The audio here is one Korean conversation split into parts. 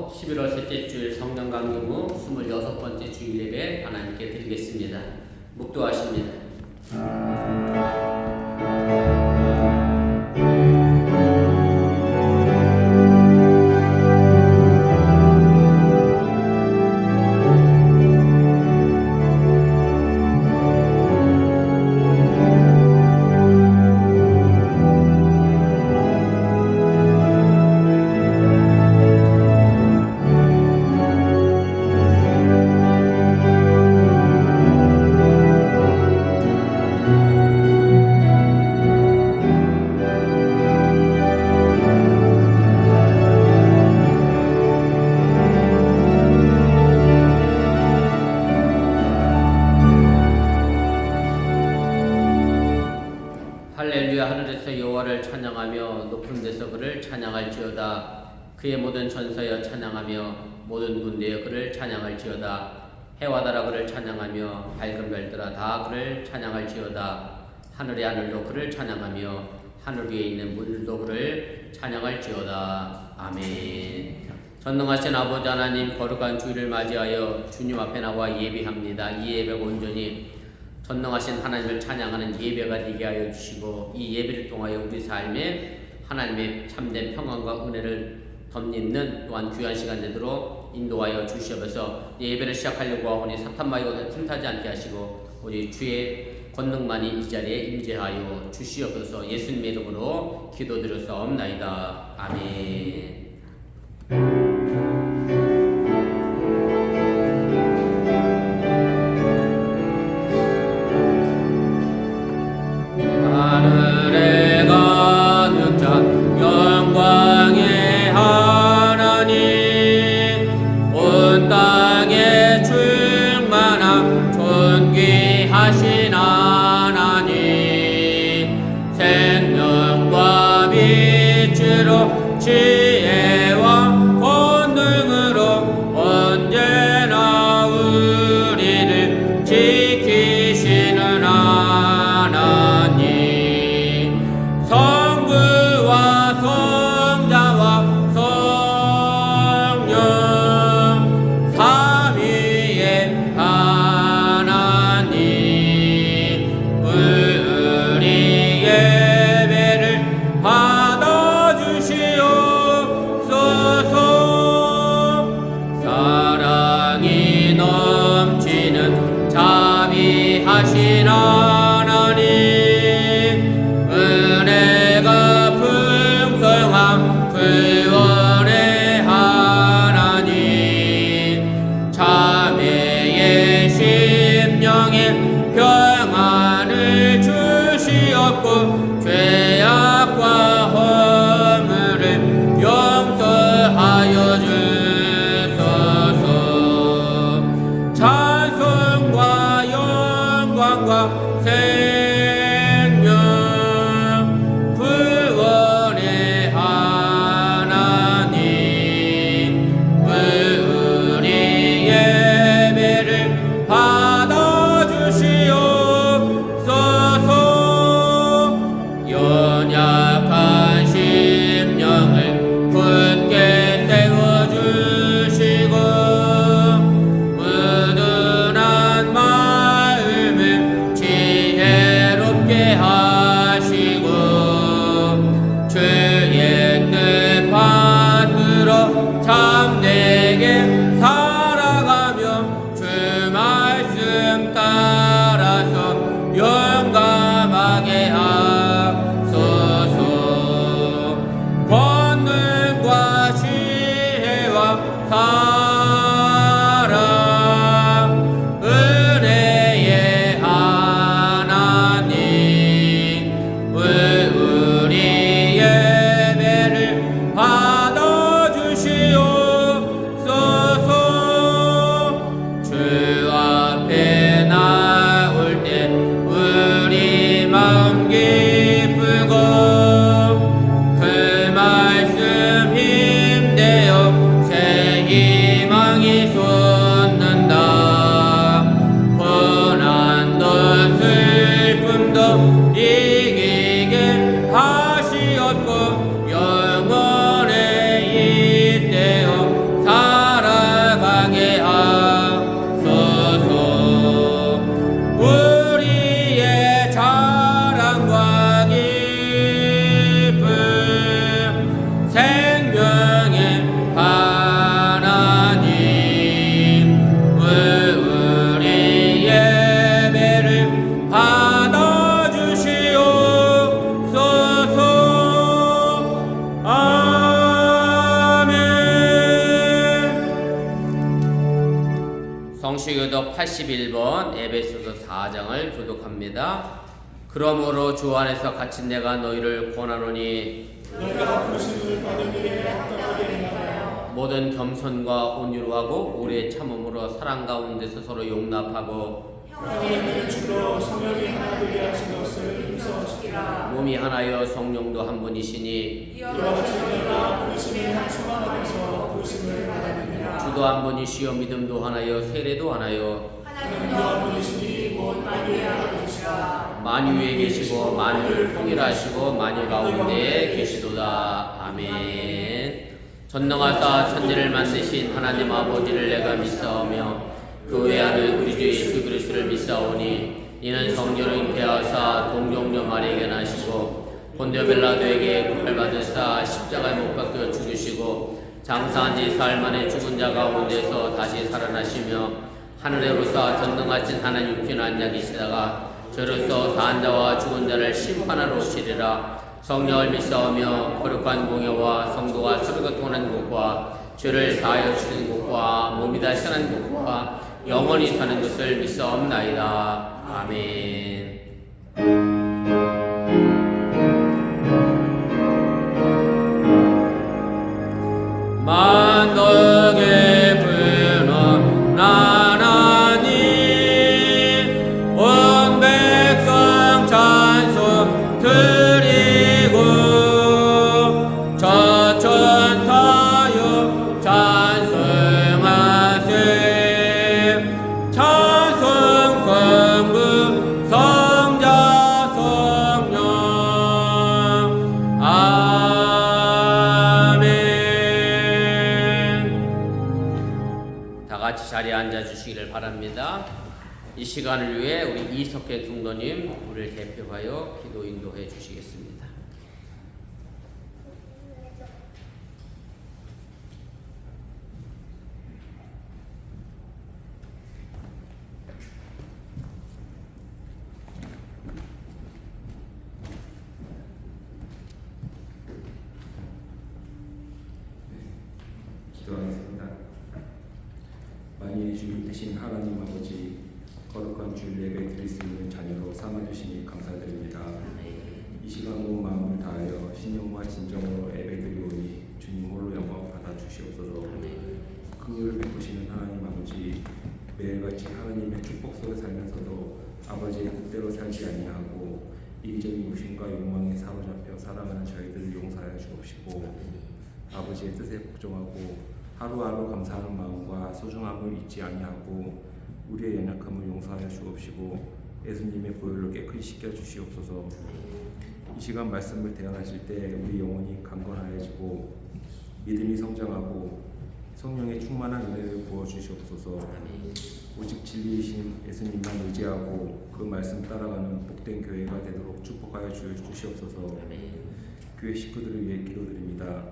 기도 11월 셋째 주일 성령 강림 후 26번째 주일 예배 하나님께 드리겠습니다. 묵도하십니다. 할렐루야. 하늘에서 여호와를 찬양하며 높은 데서 그를 찬양할지어다. 그의 모든 전사여 찬양하며 모든 군대여 그를 찬양할지어다. 해와 달아 그를 찬양하며 밝은 별들아 다 그를 찬양할지어다. 하늘의 하늘도 그를 찬양하며 하늘 위에 있는 물도 그를 찬양할지어다. 아멘. 전능하신 아버지 하나님, 거룩한 주일을 맞이하여 주님 앞에 나와 예배합니다. 이 예배가 온전히 전능하신 하나님을 찬양하는 예배가 되게 하여 주시고, 이 예배를 통하여 우리 삶에 하나님의 참된 평안과 은혜를 덧입는 또한 귀한 시간 되도록 인도하여 주시옵소서. 예배를 시작하려고 하오니 사탄 마귀가 틈타지 않게 하시고 오직 주의 권능만이 이 자리에 임재하여 주시옵소서. 예수님의 이름으로 기도드렸사옵나이다. 아멘. 하늘에 가득 찬 영광의 하나님, 온 땅에 충만한 존귀하신 하나님, 생명과 빛으로 지혜와 권능으로 언제나 우리를 지키시는 성부와 성자와 성령 삼위의 하나님, 우리 예배를 받아주시옵소서. 사랑이 넘치는 자비하신 하나님, 구원의 하나님, 자매의 심령에 평안을 주시옵고 죄악과 허물을 용서하여 주소서. 찬송과 영광과 생명, 구원의 하나님, 우리 예배를 받아주시옵소서. 연약한 심령을 굳게 세워주시고 무둔한 마음을 지혜롭게 하시고 주의 뜻 받들어 참되게 살아가며 주 말씀 따라서 용감하게 하소서. 권능과 지혜와 사랑, 은혜의 하나님, 우리 예배를 받아주시옵소서. 성시교독 81번 에베소서 4장을 교독합니다. 그러므로 주 안에서 갇힌 내가 너희를 권하노니 너희가 부르심을 받은 일에 합당하게 행하여 모든 겸손과 온유하고 오래 참음으로 사랑 가운데서 서로 용납하고 형의 맹주로 성령이 하나 되게 하신 것을 임성하시기라. 몸이 하나여 성령도 한 분이시니 이와 같이 너희가 부르심에 한 소망 안에서 부르심을 받았느니라. 주도 한 분이시요 믿음도 하나여 세례도 하나여 하나님도 한 분이시니 곧 만유의 아버지시라. 만유에 계시고 만유를 통일하시고 만유 가운데에 계시도다. 아멘. 전능하사 천지를 만드신 하나님 아버지를 내가 믿사오며 그 외아들 우리 주 예수 그리스도를 믿사오니 이는 성령을 잉태하사 동정녀 마리아에게 나시고 본디오 빌라도에게 고발받으사 십자가에 못 박혀 죽으시고 장사한 지 사흘 만에 죽은 자 가운데서 다시 살아나시며 하늘에 오르사 전능하신 하나님 육신 앉아계시다가 저로서 사한 자와 죽은 자를 심판하러 오시리라. 성령을 믿사오며 거룩한 공예와 성도가 서로 통하는 것과 죄를 사하여 주는 것과 몸이 다시 사는 것과 영원히 사는 것을 믿사옵나이다. 아멘. 만덕의 분원 나나니 온 백성 찬송 드리고 저천사여 찬송하세 찬송 성부 성자 성령 아멘. 다 같이 자리에 앉아 주시기를 바랍니다. 이 시간을 위해 우리 이석현 성도님 우리를 대표하여 기도 인도해 주시겠습니다. 기도하겠습니다. 만유의 주님 되신 하나님 아버지, 거룩한 주일 예배 드릴 수 있는 자녀로 삼아주시니 감사드립니다. 이 시간 온 마음을 다하여 신령과 진정으로 예배 드리오니 주님 홀로 영광 받아 주시옵소서. 그를 베푸시는 하나님 아버지, 매일같이 하나님의 축복 속에 살면서도 아버지의 뜻대로 살지 아니하고 이기적인 욕심과 욕망에 사로잡혀 살아가는 저희들을 용서하여 주옵시고 아버지의 뜻에 복종하고 하루하루 감사하는 마음과 소중함을 잊지 아니하고 우리의 연약함을 용서하여 주옵시고 예수님의 보혈로 깨끗이 씻겨 주시옵소서. 이 시간 말씀을 대언하실 때 우리 영혼이 강건하여지고 믿음이 성장하고 성령의 충만한 은혜를 부어주시옵소서. 오직 진리이신 예수님만 의지하고 그 말씀 따라가는 복된 교회가 되도록 축복하여 주시옵소서. 교회 식구들을 위해 기도드립니다.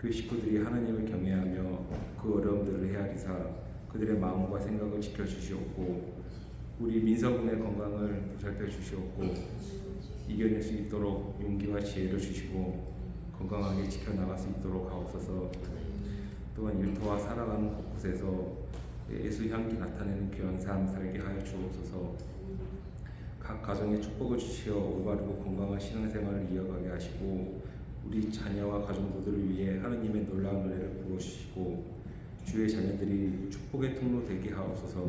교회 식구들이 하나님을 경외하며 그 어려움들을 헤아리사 그들의 마음과 생각을 지켜주시옵고 우리 민서군의 건강을 보살펴 주시옵고 이겨낼 수 있도록 용기와 지혜를 주시고 건강하게 지켜나갈 수 있도록 하옵소서. 또한 일터와 살아가는 곳곳에서 예수 향기 나타내는 귀한 삶 살게 하여 주옵소서. 각 가정에 축복을 주시어 올바르고 건강한 신앙생활을 이어가게 하시고 우리 자녀와 가정부들을 위해 하느님의 놀라운 은혜를 부어주시고 주의 자녀들이 축복의 통로 되게 하옵소서.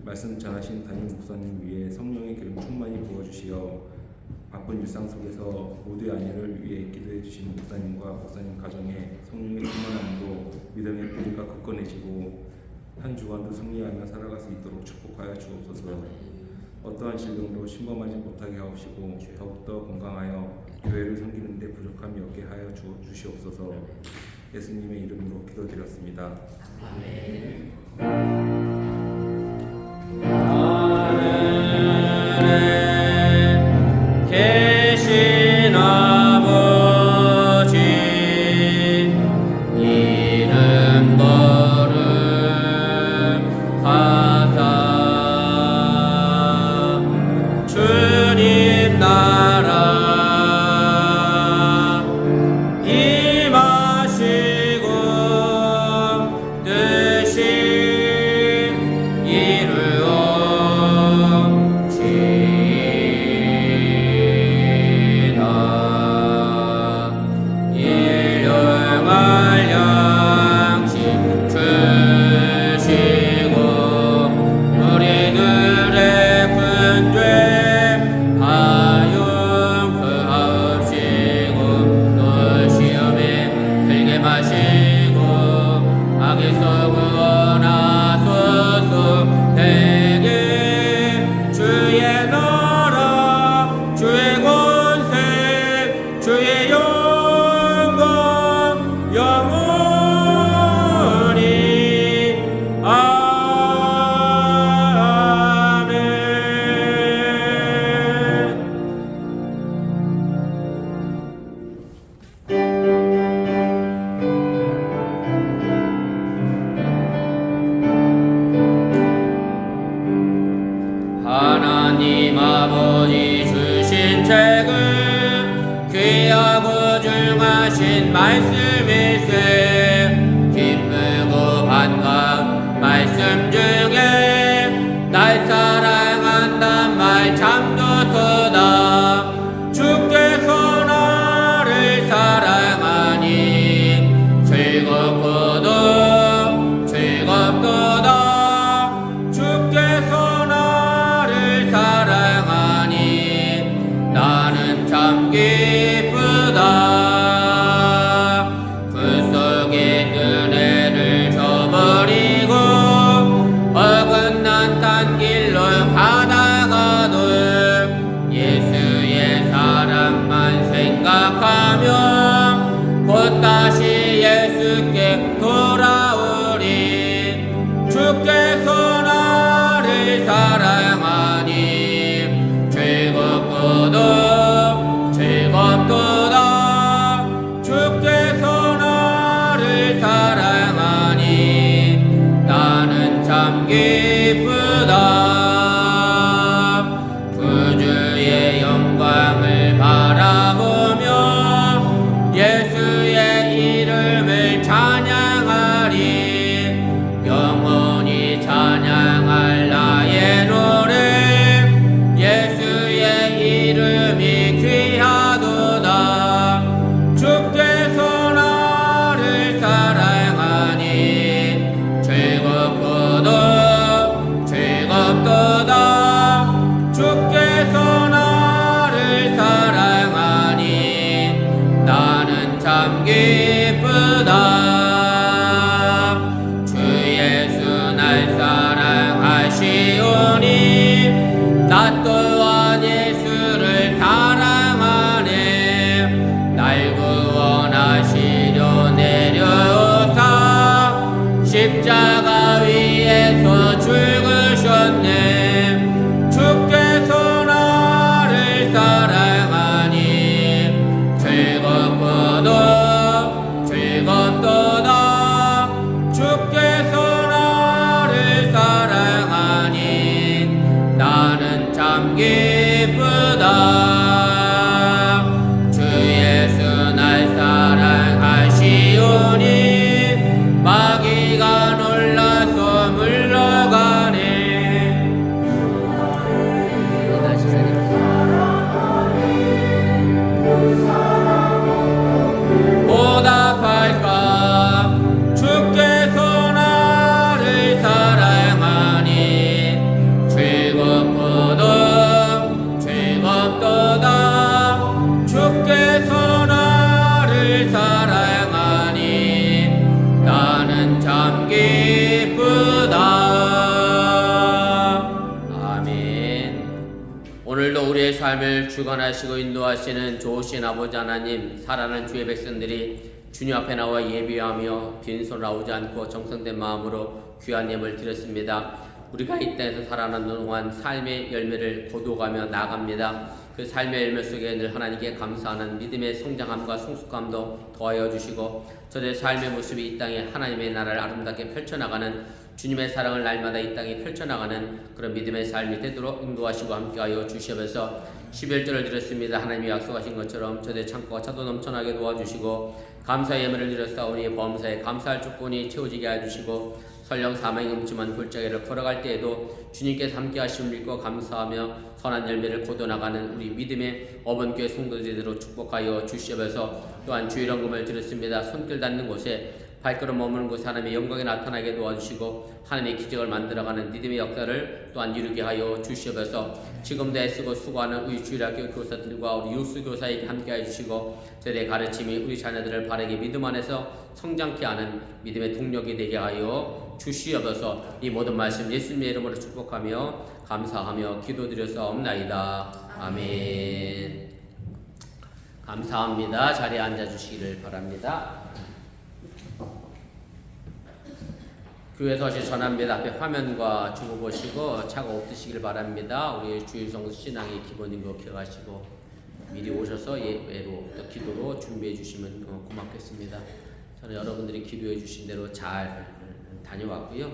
말씀 전하신 담임 목사님 위해 성령의 기름 충만히 부어주시어 바쁜 일상 속에서 모두의 안위를 위해 기도해 주신 목사님과 목사님 가정에 성령의 충만함으로 믿음의 뿌리가 굳건해지고 한 주간도 승리하며 살아갈 수 있도록 축복하여 주옵소서. 어떠한 질병도 침범하지 못하게 하옵시고 더욱더 건강하여 교회를 섬기는 데 부족함이 없게 하여 주시옵소서. 예수님의 이름으로 기도드렸습니다. 아멘. 계신 아버지 이름 거룩하사 주님 나라 임하시고 뜻이 말씀일세 기쁘고 반가운 말씀 중에 날 사랑한단 말 참 좋도다 주께서 나를 사랑하니 즐겁고도 즐겁도다 주께서 나를 사랑하니 나는 참 기쁘다 그 속에 은혜를 저버리고 어긋난 딴 길로 가다가도 예수의 사랑만 생각하며 곧 다시 예수께 돌아오리 주께서 나를 사랑하니 즐겁고도 즐겁도다 주께서 나를 사랑하니 나는 참 기쁘다 구주의 영광을 바라보며 예수의 이름을 찬양하리 영원히 찬양할 나의 노래 예수의 이름이 귀하도다 주께서 나를 사랑하니 즐겁고도 즐겁도다 주께서 나를 사랑하니 나는 참 기쁘다 주 예수 날 사랑하시오니 나 또한 예수를 사랑하네 날 구원하시려 내려오사 십자가 위에서 죽으셨네 주께서 나를 사랑하니 즐겁고도 즐겁도다 주께서 나를 사랑하니 나는 참 기쁘다 주 예수 날 사랑하시오니 마귀가 놀라서 물러가네 보답할까 주께서 나를 사랑하니 즐겁고도 즐겁도다 주께서 나를 사랑하니 나는 참 기쁘다 아멘. 오늘도 우리의 삶을 주관하시고 인도하시는 좋으신 아버지 하나님, 사랑하는 주의 백성들이 주님 앞에 나와 예비하며 빈손 나오지 않고 정성된 마음으로 귀한 예물 드렸습니다. 우리가 이 땅에서 살아가는 동안 삶의 열매를 거두어가며 나아갑니다. 그 삶의 열매 속에 늘 하나님께 감사하는 믿음의 성장함과 성숙함도 더하여 주시고 저들의 삶의 모습이 이 땅에 하나님의 나라를 아름답게 펼쳐나가는 주님의 사랑을 날마다 이 땅에 펼쳐나가는 그런 믿음의 삶이 되도록 인도하시고 함께하여 주시옵소서. 11절을 드렸습니다. 하나님이 약속하신 것처럼 저들의 창고가 차도 넘쳐나게 도와주시고 감사의 예물을 드렸사오니 범사에 감사할 조건이 채워지게 해주시고 설령 사망이 음침한 골짜기를 걸어갈 때에도 주님께서 함께 하심을 믿고 감사하며 선한 열매를 거둬나가는 우리 믿음의 어번교회 성도들로 축복하여 주시옵소서. 또한 주일 헌금을 드렸습니다. 손길 닿는 곳에 발걸음 머무는 곳에 하나님의 영광이 나타나게 도와주시고 하나님의 기적을 만들어가는 믿음의 역사를 또한 이루게 하여 주시옵소서. 지금도 애쓰고 수고하는 우리 주일학교 교사들과 우리 유수교사에게 함께해 주시고 저들의 가르침이 우리 자녀들을 바르게 믿음 안에서 성장케 하는 믿음의 동력이 되게 하여 주시옵소서. 이 모든 말씀 예수님의 이름으로 축복하며 감사하며 기도드렸사옵나이다. 아멘. 감사합니다. 자리에 앉아주시기를 바랍니다. 교회에서 오신 전함대 앞에 화면과 주보 보시고 차가 없으시길 바랍니다. 우리 주일성 신앙의 기본인 거 기억하시고 미리 오셔서 예배로 또 기도로 준비해 주시면 고맙겠습니다. 저는 여러분들이 기도해 주신 대로 잘 다녀왔고요.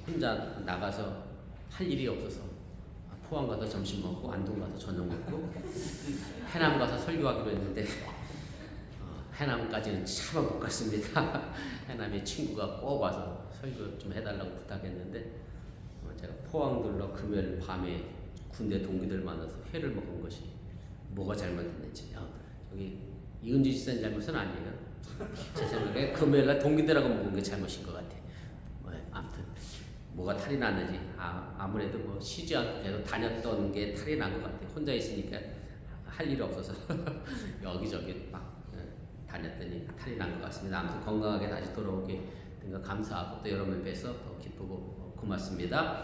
혼자 나가서 할 일이 없어서 포항 가서 점심 먹고 안동 가서 저녁 먹고 해남 가서 설교하기로 했는데 해남까지는 차마 못 갔습니다. 해남에 친구가 꼭 와서 설교 좀 해달라고 부탁했는데 제가 포항들로 금요일 밤에 군대 동기들 만나서 회를 먹은 것이 뭐가 잘못됐는지 저기 이은주 지사님 잘못은 아니에요. 제 생각에 금요일날 동기들하고 먹은 게 잘못인 것 같아요. 아무튼 뭐가 탈이 났는지 아무래도 뭐 쉬지 않고 계속 다녔던 게 탈이 난 것 같아요. 혼자 있으니까 할 일이 없어서 여기저기 막 다녔더니 탈이 난 것 같습니다. 아무튼 건강하게 다시 돌아오게 된 거 감사하고 또 여러분을 뵈서 더 기쁘고 고맙습니다.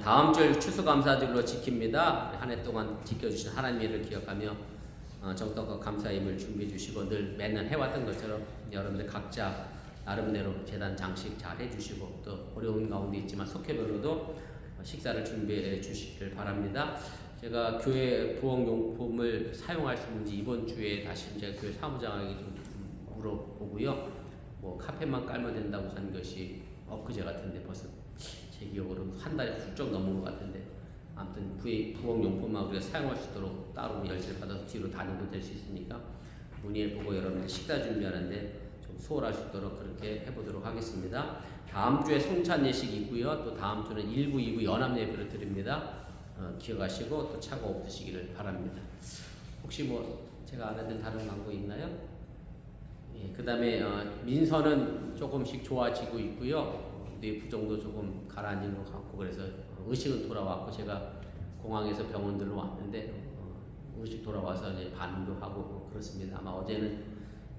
다음 주 추수감사절로 지킵니다. 한 해 동안 지켜주신 하나님의 일을 기억하며 정성과 감사임을 준비해 주시고 늘 매년 해왔던 것처럼 여러분들 각자 나름대로 재단 장식 잘 해주시고 또 어려운 가운데 있지만 속회별로도 식사를 준비해 주시길 바랍니다. 제가 교회 부엌용품을 사용할 수 있는지 이번 주에 다시 제가 교회 사무장에게 좀 물어보고요. 뭐 카펫만 깔면 된다고 한 것이 엊그제 같은데 벌써 제 기억으로 한 달이 훌쩍 넘은 것 같은데 아무튼 부엌용품만 우리가 사용할 수 있도록 따로 열쇠를 받아서 뒤로 다녀도 될 수 있으니까 문의해보고 여러분들 식사 준비하는데 좀 수월할 수 있도록 그렇게 해보도록 하겠습니다. 다음 주에 성찬 예식 있고요. 또 다음 주는 1부, 2부 연합 예배를 드립니다. 기억하시고 또 차가 없으시기를 바랍니다. 혹시 뭐 제가 안 해둔 다른 광고 있나요? 예, 그 다음에 민서는 조금씩 좋아지고 있고요. 뇌부종도 조금 가라앉은 것 같고 그래서 의식은 돌아왔고 제가 공항에서 병원들로 왔는데 의식 돌아와서 이제 반응도 하고 그렇습니다. 아마 어제는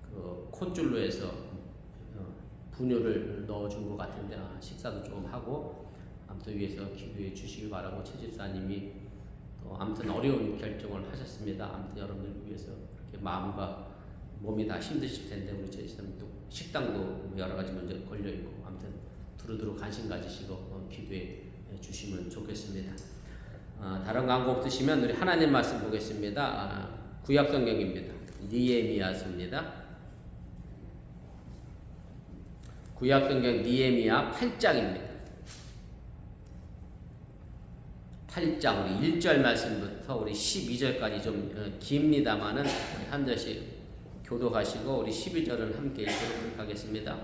그 콧줄로 해서 분유를 넣어준 것 같은데 식사도 조금 하고 아무튼 위해서 기도해 주시기 바라고 최 집사님이 또 아무튼 어려운 결정을 하셨습니다. 아무튼 여러분들 위해서 이렇게 마음과 몸이 다 힘드실 텐데 우리 최 집사님 또 식당도 여러 가지 문제 걸려 있고 아무튼 두루두루 관심 가지시고 기도해 주시면 좋겠습니다. 다른 광고 없으시면 우리 하나님 말씀 보겠습니다. 구약 성경입니다. 니에미야서입니다. 구약 성경 니에미야 8장입니다. 8장 우리 1절 말씀부터 우리 12절까지 좀 깁니다만은 한 절씩 교도하시고 우리 12절은 함께 읽도록 하겠습니다.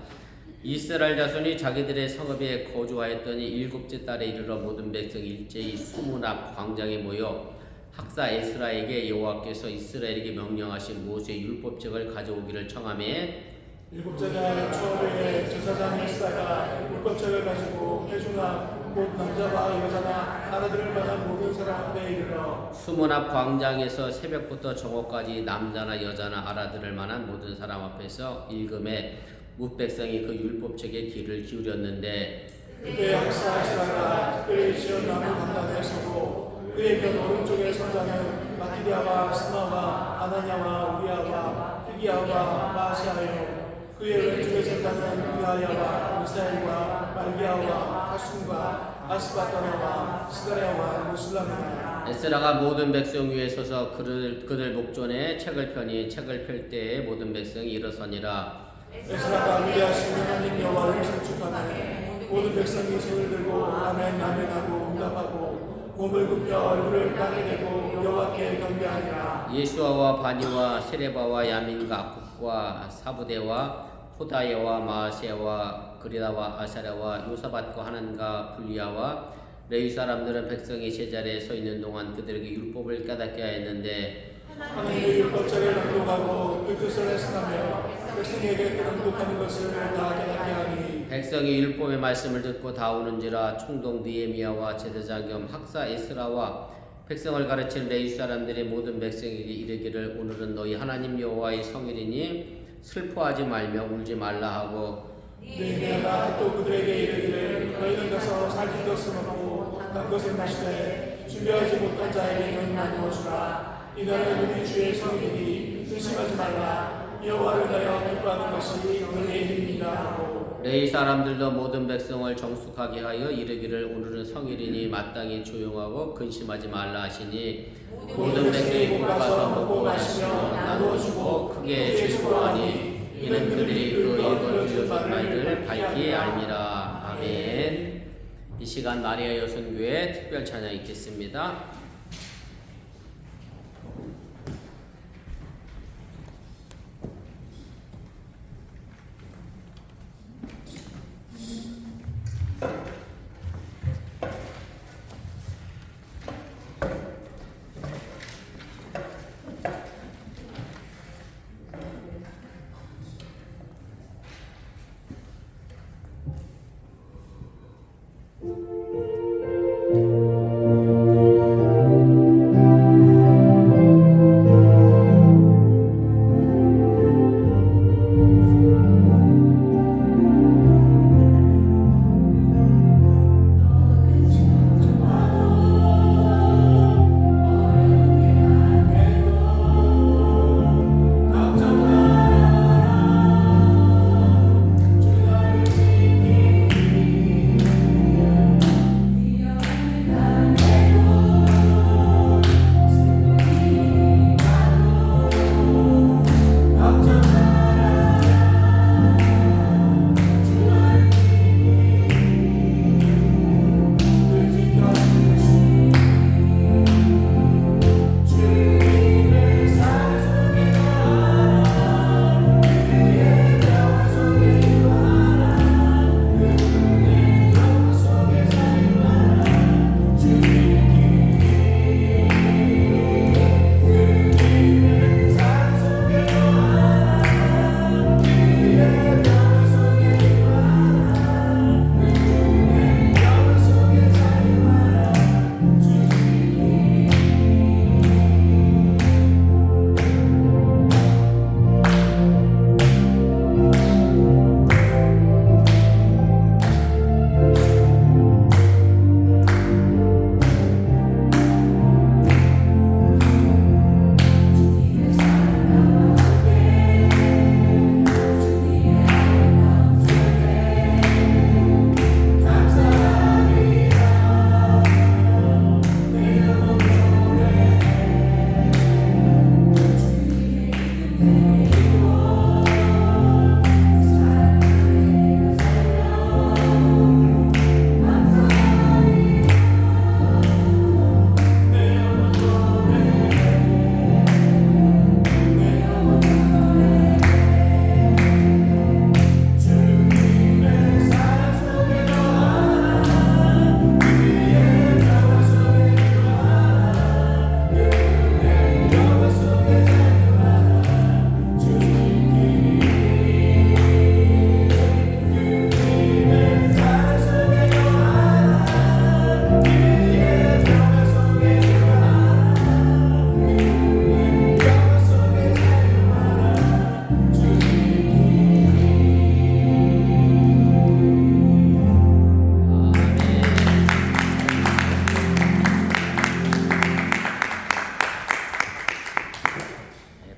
이스라엘 자손이 자기들의 성읍에 거주하였더니 7째 달에 이르러 모든 백성이 일제히 수문 앞 광장에 모여 학사 에스라에게 여호와께서 이스라엘에게 명령하신 모세의 율법책을 가져오기를 청하매 7째 달 초하루에 제사장 에스라가 율법책을 가지고 회중아 곧 남자와 여자나 알아들을 만한 모든 사람 앞에 이르러 수문 앞 광장에서 새벽부터 정오까지 남자나 여자나 알아들을 만한 모든 사람 앞에서 읽음에 뭇백성이 그 율법책에 귀를 기울였는데 그때 학사 에스라가 특별히 지은 나무 단단에 서고 그의 편 오른쪽에 선자는 마티리아와 스마와 아나냐와 우리아와 히기야와 마시아요 그의 왼쪽에 선자는 미하야와 미사엘과 말기야와 하순과 아스바다나와 스가랴와 무슬람이라 에스라가 모든 백성 위에 서서 그들 목전에 책을 펴니 책을 펼 때에 모든 백성이 일어서니라. 에스라가 위대하신 하나님 여호와를 찬축하네 모든 백성이 손을 들고 아멘 아멘 하고 응답하고 몸을 굽혀 얼굴을 땅에 대고 여호와께 경배하니라. 예수아와 바니와 세레바와 야민과 악국과 사부대와 호다야와 마아세와 그리다와 아사랴와 요사밭과 하난과 불리아와 레위 사람들은 백성이 제자리에 서 있는 동안 그들에게 율법을 깨닫게 하였는데 하나님의 율법책을 낭독하고 그 뜻을 해석하며 백성에게 그 낭독하는 것을 다 깨닫게 하니 백성이 율법의 말씀을 듣고 다 오는지라 총독 느헤미야와 제사장 겸 학사 에스라와 백성을 가르치는 레위 사람들이 모든 백성에게 이르기를 오늘은 너희 하나님 여호와의 성일이니 슬퍼하지 말며 울지 말라 하고 느헤미야가 또 그들에게 이르기를 너희는 가서 살긴 것을 먹고 단 것을 마시되 준비하지 못한 자에게는 나누어 주라. 이날은 우리 주의 성일이니 의심하지 말라. 여호와를 위하여 기뻐하는 것이 너희의 힘이라 하고 레위 사람들도 모든 백성을 정숙하게 하여 이르기를 오늘은 성일이니 마땅히 조용하고 근심하지 말라 하시니 모든 백성이 곧 가서 먹고 마시며 나누어 주고 크게 즐거워하니 이는 그들이 그 예언을 말을 밝히 알미라. 아멘. 이 시간 마리아 여성교회 특별 찬양 있겠습니다.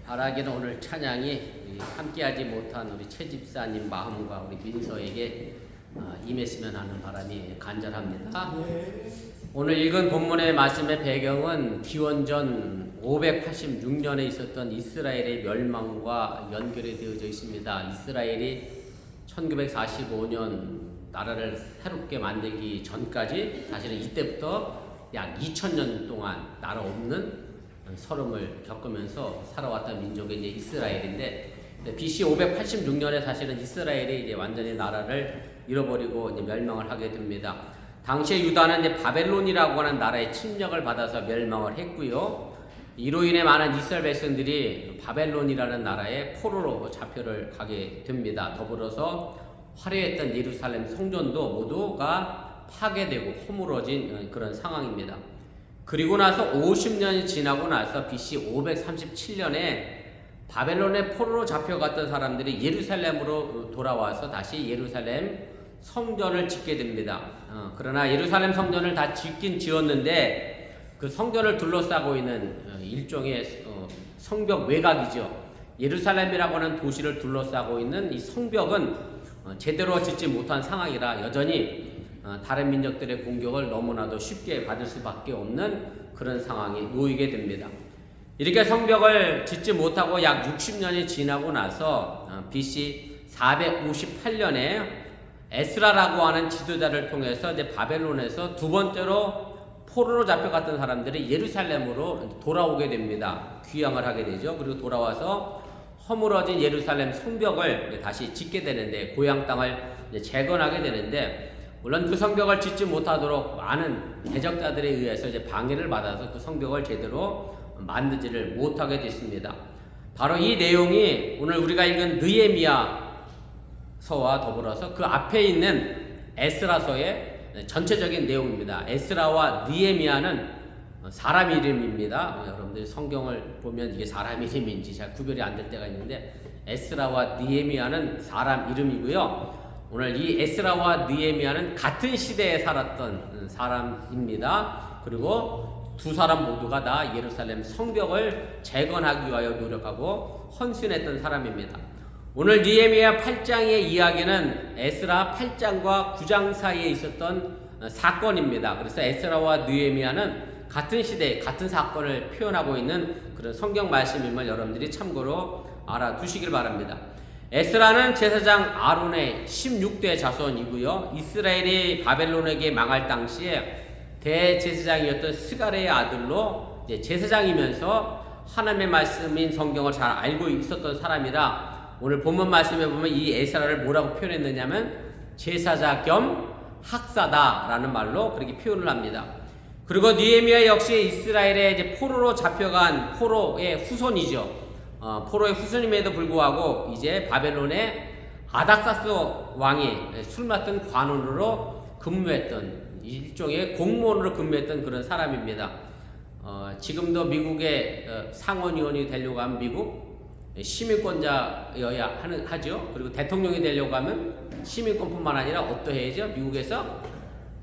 바라기는 오늘 찬양이 함께하지 못한 우리 최 집사님 마음과 우리 민서에게 임했으면 하는 바람이 간절합니다. 오늘 읽은 본문의 말씀의 배경은 기원전 586년에 있었던 이스라엘의 멸망과 연결이 되어져 있습니다. 이스라엘이 1945년 나라를 새롭게 만들기 전까지 사실은 이때부터 약 2000년 동안 나라 없는 서름을 겪으면서 살아왔던 민족이 이제 이스라엘인데, BC 586년에 사실은 이스라엘이 이제 완전히 나라를 잃어버리고 이제 멸망을 하게 됩니다. 당시에 유다는 이제 바벨론이라고 하는 나라의 침략을 받아서 멸망을 했고요. 이로 인해 많은 이스라엘 백성들이 바벨론이라는 나라의 포로로 잡혀를 가게 됩니다. 더불어서 화려했던 예루살렘 성전도 모두가 파괴되고 허물어진 그런 상황입니다. 그리고 나서 50년이 지나고 나서 BC 537년에 바벨론의 포로로 잡혀갔던 사람들이 예루살렘으로 돌아와서 다시 예루살렘 성전을 짓게 됩니다. 그러나 예루살렘 성전을 다 짓긴 지었는데 그 성전을 둘러싸고 있는 일종의 성벽 외곽이죠. 예루살렘이라고 하는 도시를 둘러싸고 있는 이 성벽은 제대로 짓지 못한 상황이라 여전히 다른 민족들의 공격을 너무나도 쉽게 받을 수밖에 없는 그런 상황이 놓이게 됩니다. 이렇게 성벽을 짓지 못하고 약 60년이 지나고 나서 BC 458년에 에스라라고 하는 지도자를 통해서 이제 바벨론에서 두 번째로 포로로 잡혀갔던 사람들이 예루살렘으로 돌아오게 됩니다. 귀향을 하게 되죠. 그리고 돌아와서 허물어진 예루살렘 성벽을 다시 짓게 되는데, 고향 땅을 재건하게 되는데, 물론 그 성벽을 짓지 못하도록 많은 대적자들에 의해서 이제 방해를 받아서 그 성벽을 제대로 만들지를 못하게 됐습니다. 바로 이 내용이 오늘 우리가 읽은 느헤미야서와 더불어서 그 앞에 있는 에스라서의 전체적인 내용입니다. 에스라와 느헤미야는 사람 이름입니다. 여러분들이 성경을 보면 이게 사람 이름인지 잘 구별이 안 될 때가 있는데 에스라와 느헤미야는 사람 이름이고요. 오늘 이 에스라와 느헤미야는 같은 시대에 살았던 사람입니다. 그리고 두 사람 모두가 다 예루살렘 성벽을 재건하기 위하여 노력하고 헌신했던 사람입니다. 오늘 느헤미야 8장의 이야기는 에스라 8장과 9장 사이에 있었던 사건입니다. 그래서 에스라와 느헤미야는 같은 시대, 같은 사건을 표현하고 있는 그런 성경 말씀임을 여러분들이 참고로 알아두시길 바랍니다. 에스라는 제사장 아론의 16대 자손이고요. 이스라엘이 바벨론에게 망할 당시에 대제사장이었던 스가랴의 아들로 이제 제사장이면서 하나님의 말씀인 성경을 잘 알고 있었던 사람이라 오늘 본문 말씀에 보면 이 에스라를 뭐라고 표현했느냐면 제사자 겸 학사다라는 말로 그렇게 표현을 합니다. 그리고 느헤미야 역시 이스라엘에 이제 포로로 잡혀간 포로의 후손이죠. 포로의 후손임에도 불구하고 이제 바벨론의 아닥사스 왕이 술 맡은 관원으로 근무했던 일종의 공무원으로 근무했던 그런 사람입니다. 지금도 미국의 상원의원이 되려고 하면 미국 시민권자여야 하죠. 그리고 대통령이 되려고 하면 시민권뿐만 아니라 어떠해야죠? 미국에서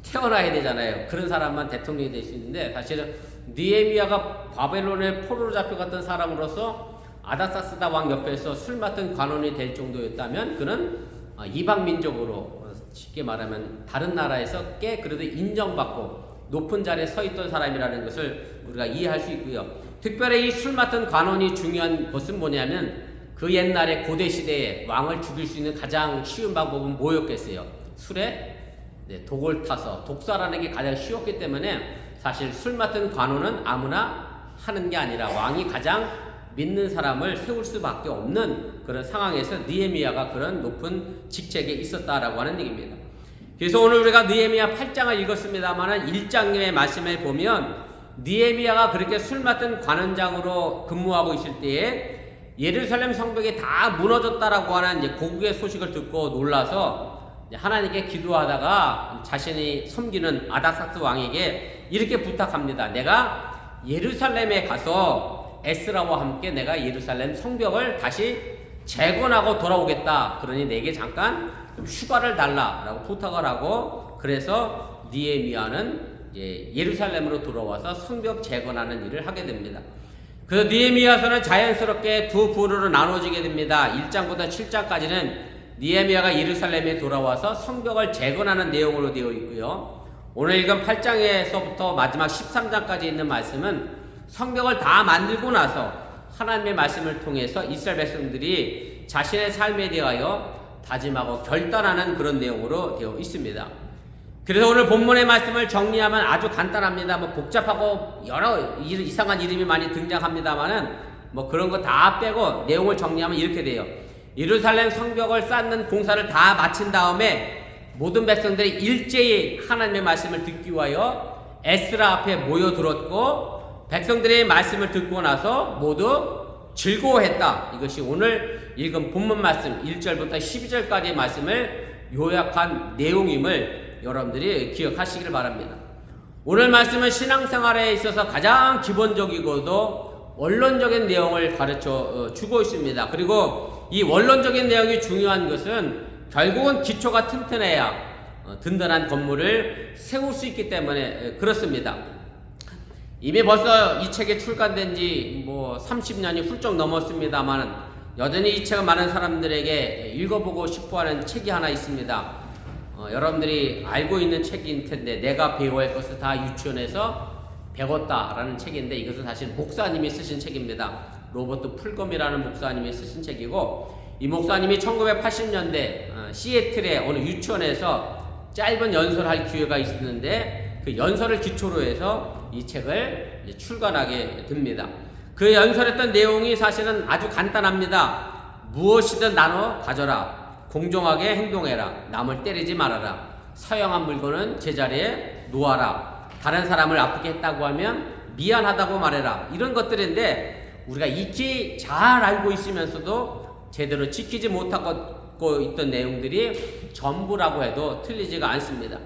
태어나야 되잖아요. 그런 사람만 대통령이 될 수 있는데 사실은 느헤미야가 바벨론의 포로로 잡혀갔던 사람으로서 아닥사스다 왕 옆에서 술 맡은 관원이 될 정도였다면 그는 이방 민족으로 쉽게 말하면 다른 나라에서 꽤 그래도 인정받고 높은 자리에 서 있던 사람이라는 것을 우리가 이해할 수 있고요. 특별히 이 술 맡은 관원이 중요한 것은 뭐냐면 그 옛날에 고대 시대에 왕을 죽일 수 있는 가장 쉬운 방법은 뭐였겠어요? 술에 독을 타서 독살하는 게 가장 쉬웠기 때문에 사실 술 맡은 관원은 아무나 하는 게 아니라 왕이 가장 믿는 사람을 세울 수밖에 없는 그런 상황에서 느헤미야가 그런 높은 직책에 있었다라고 하는 얘기입니다. 그래서 오늘 우리가 느헤미야 8장을 읽었습니다만 1장의 말씀에 보면 느헤미야가 그렇게 술 맡은 관원장으로 근무하고 있을 때에 예루살렘 성벽이 다 무너졌다라고 하는 이제 고국의 소식을 듣고 놀라서 하나님께 기도하다가 자신이 섬기는 아닥사스 왕에게 이렇게 부탁합니다. 내가 예루살렘에 가서 에스라와 함께 내가 예루살렘 성벽을 다시 재건하고 돌아오겠다. 그러니 내게 잠깐 좀 휴가를 달라라고 부탁을 하고 그래서 느헤미야는 예루살렘으로 돌아와서 성벽 재건하는 일을 하게 됩니다. 그 느헤미야서는 자연스럽게 두 부류로 나눠지게 됩니다. 1장부터 7장까지는 느헤미야가 예루살렘에 돌아와서 성벽을 재건하는 내용으로 되어 있고요. 오늘 읽은 8장에서부터 마지막 13장까지 있는 말씀은 성벽을 다 만들고 나서 하나님의 말씀을 통해서 이스라엘 백성들이 자신의 삶에 대하여 다짐하고 결단하는 그런 내용으로 되어 있습니다. 그래서 오늘 본문의 말씀을 정리하면 아주 간단합니다. 뭐 복잡하고 여러 이상한 이름이 많이 등장합니다만은 뭐 그런 거 다 빼고 내용을 정리하면 이렇게 돼요. 예루살렘 성벽을 쌓는 공사를 다 마친 다음에 모든 백성들이 일제히 하나님의 말씀을 듣기 위하여 에스라 앞에 모여들었고 백성들의 말씀을 듣고 나서 모두 즐거워했다. 이것이 오늘 읽은 본문 말씀 1절부터 12절까지의 말씀을 요약한 내용임을 여러분들이 기억하시길 바랍니다. 오늘 말씀은 신앙생활에 있어서 가장 기본적이고도 원론적인 내용을 가르쳐 주고 있습니다. 그리고 이 원론적인 내용이 중요한 것은 결국은 기초가 튼튼해야 든든한 건물을 세울 수 있기 때문에 그렇습니다. 이미 벌써 이 책이 출간된 지 30년이 훌쩍 넘었습니다만 여전히 이 책은 많은 사람들에게 읽어보고 싶어하는 책이 하나 있습니다. 여러분들이 알고 있는 책인 텐데 내가 배워야 할 것을 다 유치원에서 배웠다라는 책인데 이것은 사실 목사님이 쓰신 책입니다. 로버트 풀검이라는 목사님이 쓰신 책이고 이 목사님이 1980년대 시애틀의 어느 유치원에서 짧은 연설할 기회가 있었는데 그 연설을 기초로 해서 이 책을 출간하게 됩니다. 그 연설했던 내용이 사실은 아주 간단합니다. 무엇이든 나눠 가져라. 공정하게 행동해라. 남을 때리지 말아라. 사용한 물건은 제자리에 놓아라. 다른 사람을 아프게 했다고 하면 미안하다고 말해라. 이런 것들인데 우리가 익히 잘 알고 있으면서도 제대로 지키지 못하고 있던 내용들이 전부라고 해도 틀리지가 않습니다.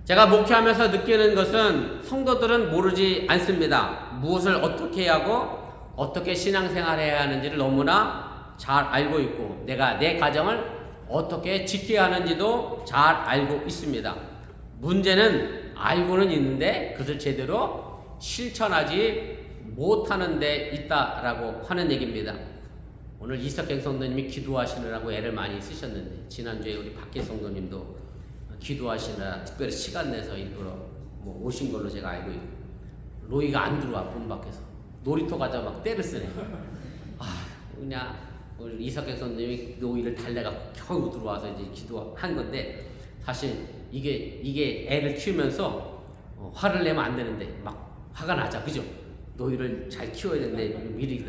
제가 목회하면서 느끼는 것은 성도들은 모르지 않습니다. 무엇을 어떻게 하고 어떻게 신앙생활해야 하는지를 너무나 잘 알고 있고 내가 내 가정을 어떻게 지켜야 하는지도 잘 알고 있습니다. 문제는 알고는 있는데 그것을 제대로 실천하지 못하는 데 있다라고 하는 얘기입니다. 오늘 이석경 성도님이 기도하시느라고 애를 많이 쓰셨는데 지난주에 우리 박혜 성도님도 기도하시느라 특별히 시간 내서 일부러 오신 걸로 제가 알고 있고 로이가 안 들어와 문 밖에서 놀이터 가자 막 때를 쓰네. 그냥 우리 이석경 성도님이 로이를 달래갖고 겨우 들어와서 이제 기도한 건데 사실 이게 애를 키우면서 화를 내면 안 되는데 막 화가 나자 그죠? 너희를 잘 키워야 되는데 미리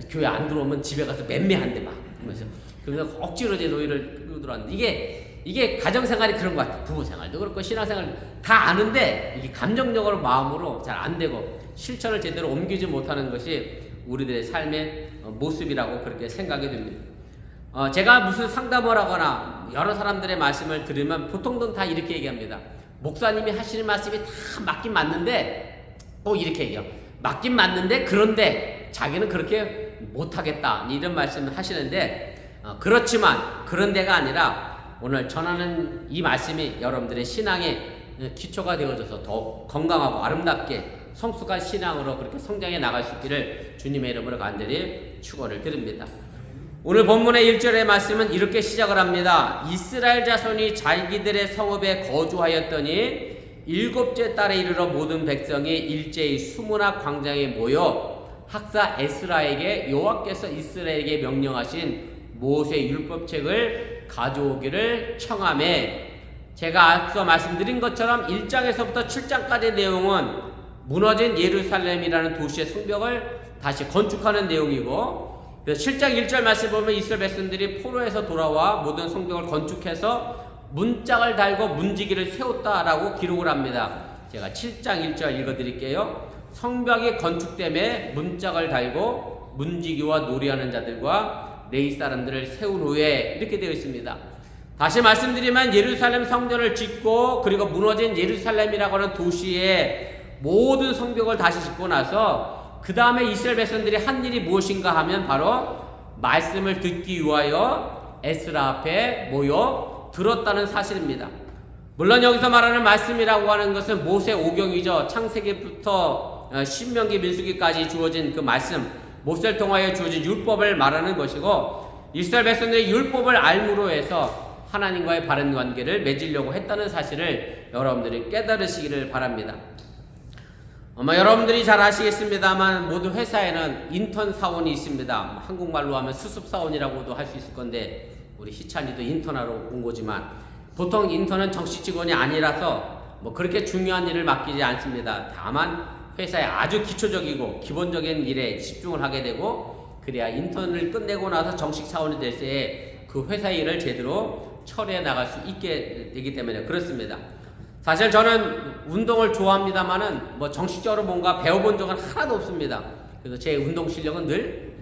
교회 안 들어오면 집에 가서 맴매한대 막 그러면서 그래서 억지로 이제 너희를 끌고 들어왔는데 이게 가정생활이 그런 것 같아요. 부부생활도 그렇고 신앙생활 다 아는데 이게 감정적으로 마음으로 잘 안 되고 실천을 제대로 옮기지 못하는 것이 우리들의 삶의 모습이라고 그렇게 생각이 됩니다. 제가 무슨 상담을 하거나 여러 사람들의 말씀을 들으면 보통은 다 이렇게 얘기합니다. 목사님이 하시는 말씀이 다 맞긴 맞는데 이렇게 얘기해요. 맞긴 맞는데 그런데 자기는 그렇게 못하겠다 이런 말씀을 하시는데 그렇지만 그런 데가 아니라 오늘 전하는 이 말씀이 여러분들의 신앙의 기초가 되어져서 더 건강하고 아름답게 성숙한 신앙으로 그렇게 성장해 나갈 수 있기를 주님의 이름으로 간절히 축원을 드립니다. 오늘 본문의 1절의 말씀은 이렇게 시작을 합니다. 이스라엘 자손이 자기들의 성읍에 거주하였더니 7째 달에 이르러 모든 백성이 일제히 수문학 광장에 모여 학사 에스라에게 여호와께서 이스라엘에게 명령하신 모세 율법책을 가져오기를 청하매 제가 앞서 말씀드린 것처럼 1장에서부터 7장까지의 내용은 무너진 예루살렘이라는 도시의 성벽을 다시 건축하는 내용이고 7장 1절 말씀 보면 이스라엘 백성들이 포로에서 돌아와 모든 성벽을 건축해서 문짝을 달고 문지기를 세웠다라고 기록을 합니다. 제가 7장 1절 읽어드릴게요. 성벽이 건축됨에 문짝을 달고 문지기와 놀이하는 자들과 레위 사람들을 세운 후에 이렇게 되어 있습니다. 다시 말씀드리면 예루살렘 성전을 짓고 그리고 무너진 예루살렘이라고 하는 도시의 모든 성벽을 다시 짓고 나서 그 다음에 이스라엘 백성들이 한 일이 무엇인가 하면 바로 말씀을 듣기 위하여 에스라 앞에 모여 들었다는 사실입니다. 물론 여기서 말하는 말씀이라고 하는 것은 모세 오경이죠. 창세기부터 신명기 민수기까지 주어진 그 말씀, 모세를 통하여 주어진 율법을 말하는 것이고 이스라엘 백성들이 율법을 알므로 해서 하나님과의 바른 관계를 맺으려고 했다는 사실을 여러분들이 깨달으시기를 바랍니다. 아마 여러분들이 잘 아시겠습니다만 모든 회사에는 인턴 사원이 있습니다. 한국말로 하면 수습 사원이라고도 할 수 있을 건데 우리 희찬이도 인턴하러 온 거지만 보통 인턴은 정식 직원이 아니라서 그렇게 중요한 일을 맡기지 않습니다. 다만 회사의 아주 기초적이고 기본적인 일에 집중을 하게 되고 그래야 인턴을 끝내고 나서 정식 사원이 될 때에 그 회사의 일을 제대로 처리해 나갈 수 있게 되기 때문에 그렇습니다. 사실 저는 운동을 좋아합니다만은 정식적으로 뭔가 배워본 적은 하나도 없습니다. 그래서 제 운동 실력은 늘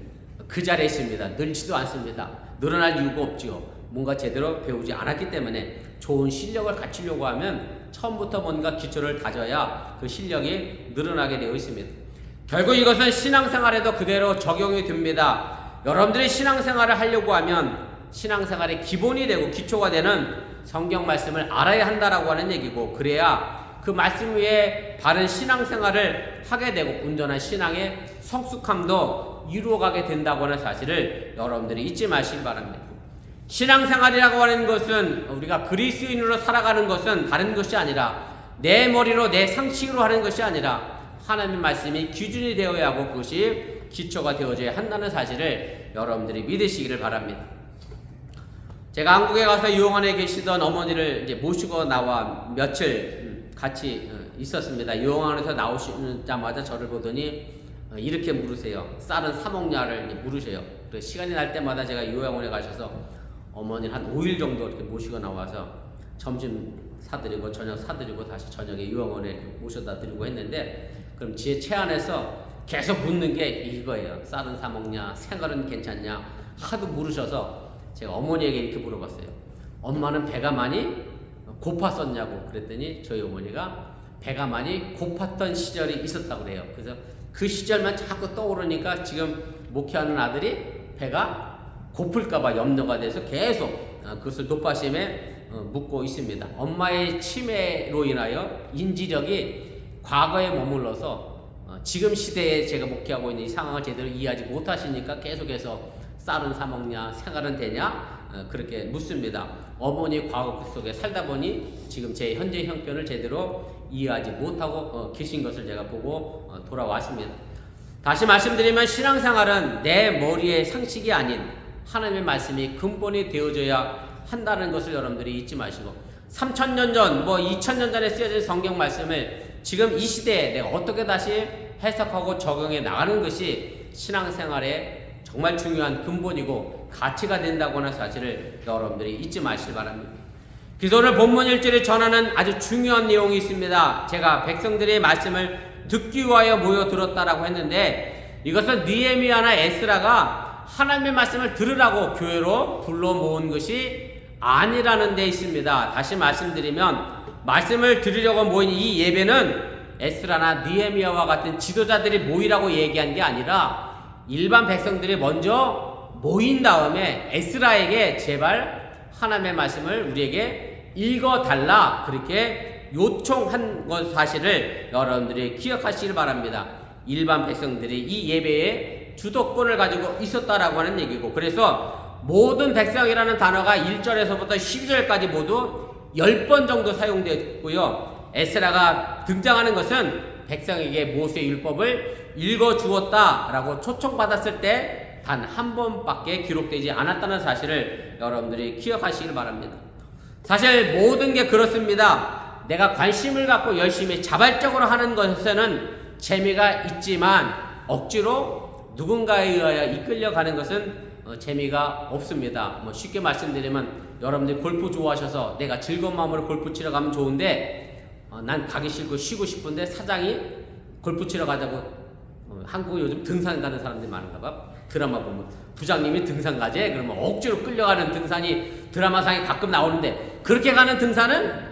그 자리에 있습니다. 늘지도 않습니다. 늘어날 이유가 없지요. 뭔가 제대로 배우지 않았기 때문에 좋은 실력을 갖추려고 하면 처음부터 뭔가 기초를 다져야 그 실력이 늘어나게 되어 있습니다. 결국 이것은 신앙생활에도 그대로 적용이 됩니다. 여러분들이 신앙생활을 하려고 하면 신앙생활의 기본이 되고 기초가 되는 성경 말씀을 알아야 한다라고 하는 얘기고 그래야 그 말씀 위에 바른 신앙생활을 하게 되고 온전한 신앙의 성숙함도 이루어가게 된다고 하는 사실을 여러분들이 잊지 마시기 바랍니다. 신앙생활이라고 하는 것은 우리가 그리스도인으로 살아가는 것은 다른 것이 아니라 내 머리로 내 상식으로 하는 것이 아니라 하나님의 말씀이 기준이 되어야 하고 그것이 기초가 되어져야 한다는 사실을 여러분들이 믿으시기를 바랍니다. 제가 한국에 가서 유흥원에 계시던 어머니를 이제 모시고 나와 며칠 같이 있었습니다. 유흥원에서 나오시자마자 저를 보더니 이렇게 물으세요. 쌀은 사 먹냐를 물으세요. 그래서 시간이 날 때마다 제가 요양원에 가셔서 어머니를 한 5일 정도 이렇게 모시고 나와서 점심 사드리고 저녁 사드리고 다시 저녁에 요양원에 모셔다 드리고 했는데 그럼 제 체안에서 계속 묻는 게 이거예요. 쌀은 사 먹냐? 생활은 괜찮냐? 하도 물으셔서 제가 어머니에게 이렇게 물어봤어요. 엄마는 배가 많이 고팠었냐고 그랬더니 저희 어머니가 배가 많이 고팠던 시절이 있었다고 그래요. 그래서 그 시절만 자꾸 떠오르니까 지금 목회하는 아들이 배가 고플까봐 염려가 돼서 계속 그것을 노파심에 묻고 있습니다. 엄마의 치매로 인하여 인지력이 과거에 머물러서 지금 시대에 제가 목회하고 있는 이 상황을 제대로 이해하지 못하시니까 계속해서 쌀은 사 먹냐, 생활은 되냐 그렇게 묻습니다. 어머니 과거 속에 살다 보니 지금 제 현재 형편을 제대로 이해하지 못하고 계신 것을 제가 보고 돌아왔습니다. 다시 말씀드리면 신앙생활은 내 머리의 상식이 아닌 하나님의 말씀이 근본이 되어져야 한다는 것을 여러분들이 잊지 마시고 3000년 전, 2000년 전에 쓰여진 성경 말씀을 지금 이 시대에 내가 어떻게 다시 해석하고 적용해 나가는 것이 신앙생활의 정말 중요한 근본이고 가치가 된다고 하는 사실을 여러분들이 잊지 마시기 바랍니다. 그래서 오늘 본문 1절에 전하는 아주 중요한 내용이 있습니다. 제가 백성들의 말씀을 듣기 위하여 모여들었다라고 했는데 이것은 느헤미야나 에스라가 하나님의 말씀을 들으라고 교회로 불러 모은 것이 아니라는 데 있습니다. 다시 말씀드리면 말씀을 들으려고 모인 이 예배는 에스라나 느헤미야와 같은 지도자들이 모이라고 얘기한 게 아니라 일반 백성들이 먼저 모인 다음에 에스라에게 제발 하나님의 말씀을 우리에게 읽어달라 그렇게 요청한 것 사실을 여러분들이 기억하시길 바랍니다. 일반 백성들이 이 예배에 주도권을 가지고 있었다라고 하는 얘기고 그래서 모든 백성이라는 단어가 1절에서부터 12절까지 모두 10번 정도 사용되었고요. 에스라가 등장하는 것은 백성에게 모세의 율법을 읽어주었다라고 초청받았을 때 단 한 번밖에 기록되지 않았다는 사실을 여러분들이 기억하시길 바랍니다. 사실 모든 게 그렇습니다. 내가 관심을 갖고 열심히 자발적으로 하는 것에는 재미가 있지만 억지로 누군가에 의하여 이끌려가는 것은 재미가 없습니다. 쉽게 말씀드리면 여러분들이 골프 좋아하셔서 내가 즐거운 마음으로 골프 치러 가면 좋은데 난 가기 싫고 쉬고 싶은데 사장이 골프 치러 가자고 한국은 요즘 등산 가는 사람들이 많은가 봐. 드라마 보면 부장님이 등산 가재 그러면 억지로 끌려가는 등산이 드라마상에 가끔 나오는데 그렇게 가는 등산은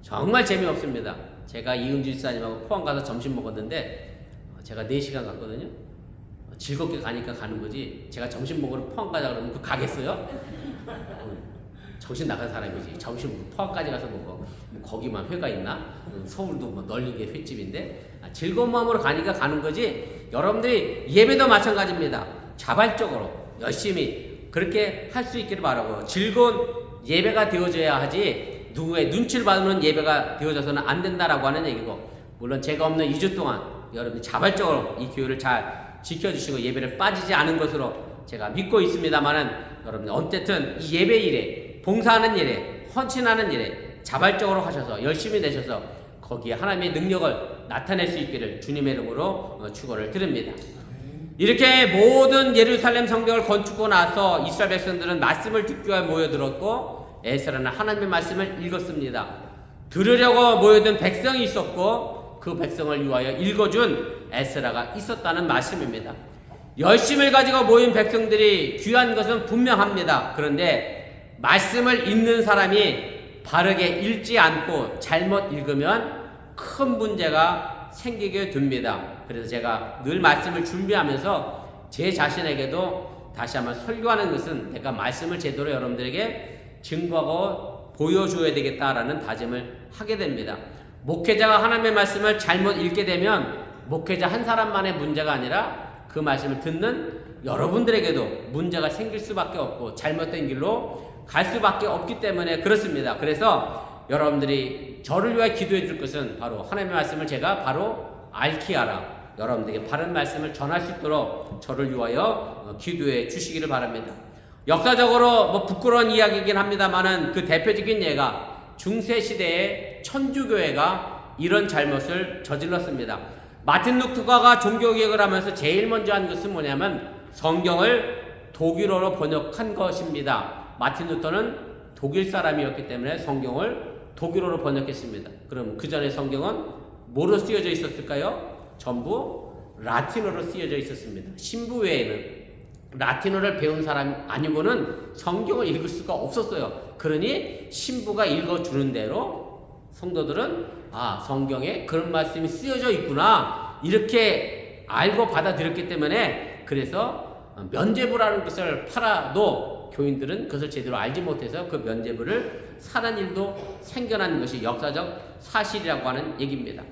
정말 재미없습니다. 제가 이은주 집사님하고 포항 가서 점심 먹었는데 제가 4시간 갔거든요. 즐겁게 가니까 가는 거지 제가 점심 먹으러 포항 가자 그러면 그 가겠어요? 정신 나간 사람이지. 점심 포항까지 가서 먹고 거기만 회가 있나? 서울도 널린 게 횟집인데 즐거운 마음으로 가니까 가는 거지. 여러분들이 예배도 마찬가지입니다. 자발적으로 열심히 그렇게 할 수 있기를 바라고 즐거운 예배가 되어져야 하지 누구의 눈치를 받는 예배가 되어져서는 안 된다라고 하는 얘기고 물론 제가 없는 2주 동안 여러분이 자발적으로 이 교회를 잘 지켜주시고 예배를 빠지지 않은 것으로 제가 믿고 있습니다만은 여러분 어쨌든 이 예배 일에 봉사하는 일에 헌신하는 일에 자발적으로 하셔서 열심히 내셔서 거기에 하나님의 능력을 나타낼 수 있기를 주님의 이름으로 축원을 드립니다. 이렇게 모든 예루살렘 성벽을 건축하고 나서 이스라엘 백성들은 말씀을 듣기 위해 모여들었고 에스라는 하나님의 말씀을 읽었습니다. 들으려고 모여든 백성이 있었고 그 백성을 위하여 읽어준 에스라가 있었다는 말씀입니다. 열심을 가지고 모인 백성들이 귀한 것은 분명합니다. 그런데 말씀을 읽는 사람이 바르게 읽지 않고 잘못 읽으면 큰 문제가 생기게 됩니다. 그래서 제가 늘 말씀을 준비하면서 제 자신에게도 다시 한번 설교하는 것은 내가 말씀을 제대로 여러분들에게 증거하고 보여줘야 되겠다라는 다짐을 하게 됩니다. 목회자가 하나님의 말씀을 잘못 읽게 되면 목회자 한 사람만의 문제가 아니라 그 말씀을 듣는 여러분들에게도 문제가 생길 수밖에 없고 잘못된 길로 갈 수밖에 없기 때문에 그렇습니다. 그래서 여러분들이 저를 위해 기도해 줄 것은 바로 하나님의 말씀을 제가 바로 앓게 하라. 여러분들에게 바른 말씀을 전할 수 있도록 저를 위하여 기도해 주시기를 바랍니다. 역사적으로 부끄러운 이야기이긴 합니다만은 그 대표적인 예가 중세시대의 천주교회가 이런 잘못을 저질렀습니다. 마틴 루터가 종교개혁을 하면서 제일 먼저 한 것은 뭐냐면 성경을 독일어로 번역한 것입니다. 마틴 루터는 독일 사람이었기 때문에 성경을 독일어로 번역했습니다. 그럼 그 전에 성경은 뭐로 쓰여져 있었을까요? 전부 라틴어로 쓰여져 있었습니다. 신부 외에는. 라틴어를 배운 사람 아니고는 성경을 읽을 수가 없었어요. 그러니 신부가 읽어주는 대로 성도들은 성경에 그런 말씀이 쓰여져 있구나 이렇게 알고 받아들였기 때문에 그래서 면죄부라는 것을 팔아도 교인들은 그것을 제대로 알지 못해서 그 면죄부를 사는 일도 생겨난 것이 역사적 사실이라고 하는 얘기입니다.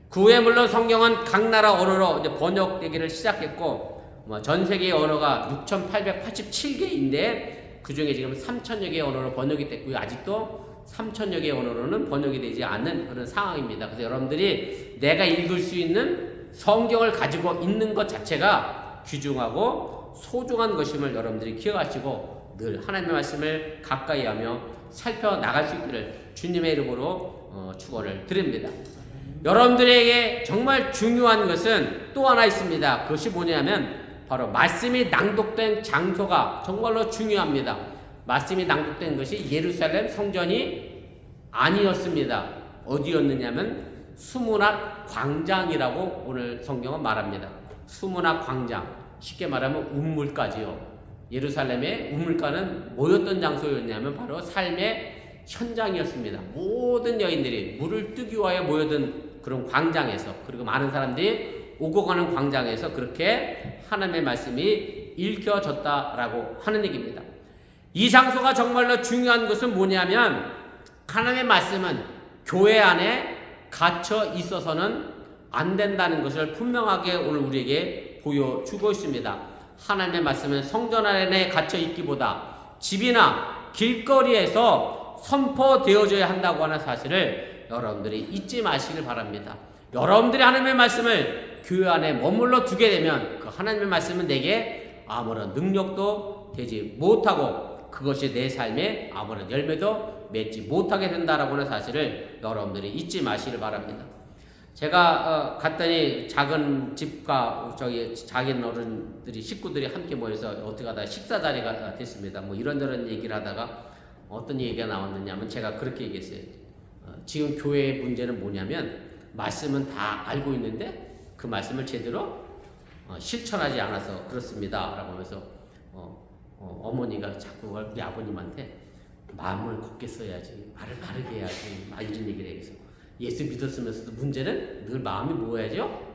그 후에 물론 성경은 각 나라 언어로 이제 번역되기를 시작했고 전 세계의 언어가 6,887개인데 그 중에 지금 3,000여 개의 언어로 번역이 됐고요. 아직도 3,000여 개의 언어로는 번역이 되지 않는 그런 상황입니다. 그래서 여러분들이 내가 읽을 수 있는 성경을 가지고 있는 것 자체가 귀중하고 소중한 것임을 여러분들이 기억하시고 늘 하나님의 말씀을 가까이 하며 살펴나갈 수 있기를 주님의 이름으로 축원을 드립니다. 여러분들에게 정말 중요한 것은 또 하나 있습니다. 그것이 뭐냐면 바로 말씀이 낭독된 장소가 정말로 중요합니다. 말씀이 낭독된 것이 예루살렘 성전이 아니었습니다. 어디였느냐면 수문학 광장이라고 오늘 성경은 말합니다. 수문학 광장, 쉽게 말하면 운물가지요. 예루살렘의 운물가는 뭐였던 장소였냐면 바로 삶의 현장이었습니다. 모든 여인들이 물을 뜨기 위하여 모여든 그런 광장에서, 그리고 많은 사람들이 오고 가는 광장에서 그렇게 하나님의 말씀이 읽혀졌다라고 하는 얘기입니다. 이 장소가 정말로 중요한 것은 뭐냐면 하나님의 말씀은 교회 안에 갇혀 있어서는 안 된다는 것을 분명하게 오늘 우리에게 보여주고 있습니다. 하나님의 말씀은 성전 안에 갇혀 있기보다 집이나 길거리에서 선포되어져야 한다고 하는 사실을 여러분들이 잊지 마시길 바랍니다. 여러분들이 하나님의 말씀을 교회 안에 머물러 두게 되면 그 하나님의 말씀은 내게 아무런 능력도 되지 못하고 그것이 내 삶에 아무런 열매도 맺지 못하게 된다라고 하는 사실을 여러분들이 잊지 마시길 바랍니다. 제가 갔더니 작은 집과 저기 작은 어른들이 식구들이 함께 모여서 어떻게 하다 식사 자리가 됐습니다. 뭐 이런저런 얘기를 하다가 어떤 얘기가 나왔느냐면 제가 그렇게 얘기했어요. 지금 교회의 문제는 뭐냐면 말씀은 다 알고 있는데 그 말씀을 제대로 실천하지 않아서 그렇습니다 라고 하면서 어머니가 자꾸 우리 아버님한테 마음을 곱게 써야지, 말을 바르게 해야지, 막 이런 얘기를 해서 예수 믿었으면서도 문제는 늘 마음이 뭐야죠?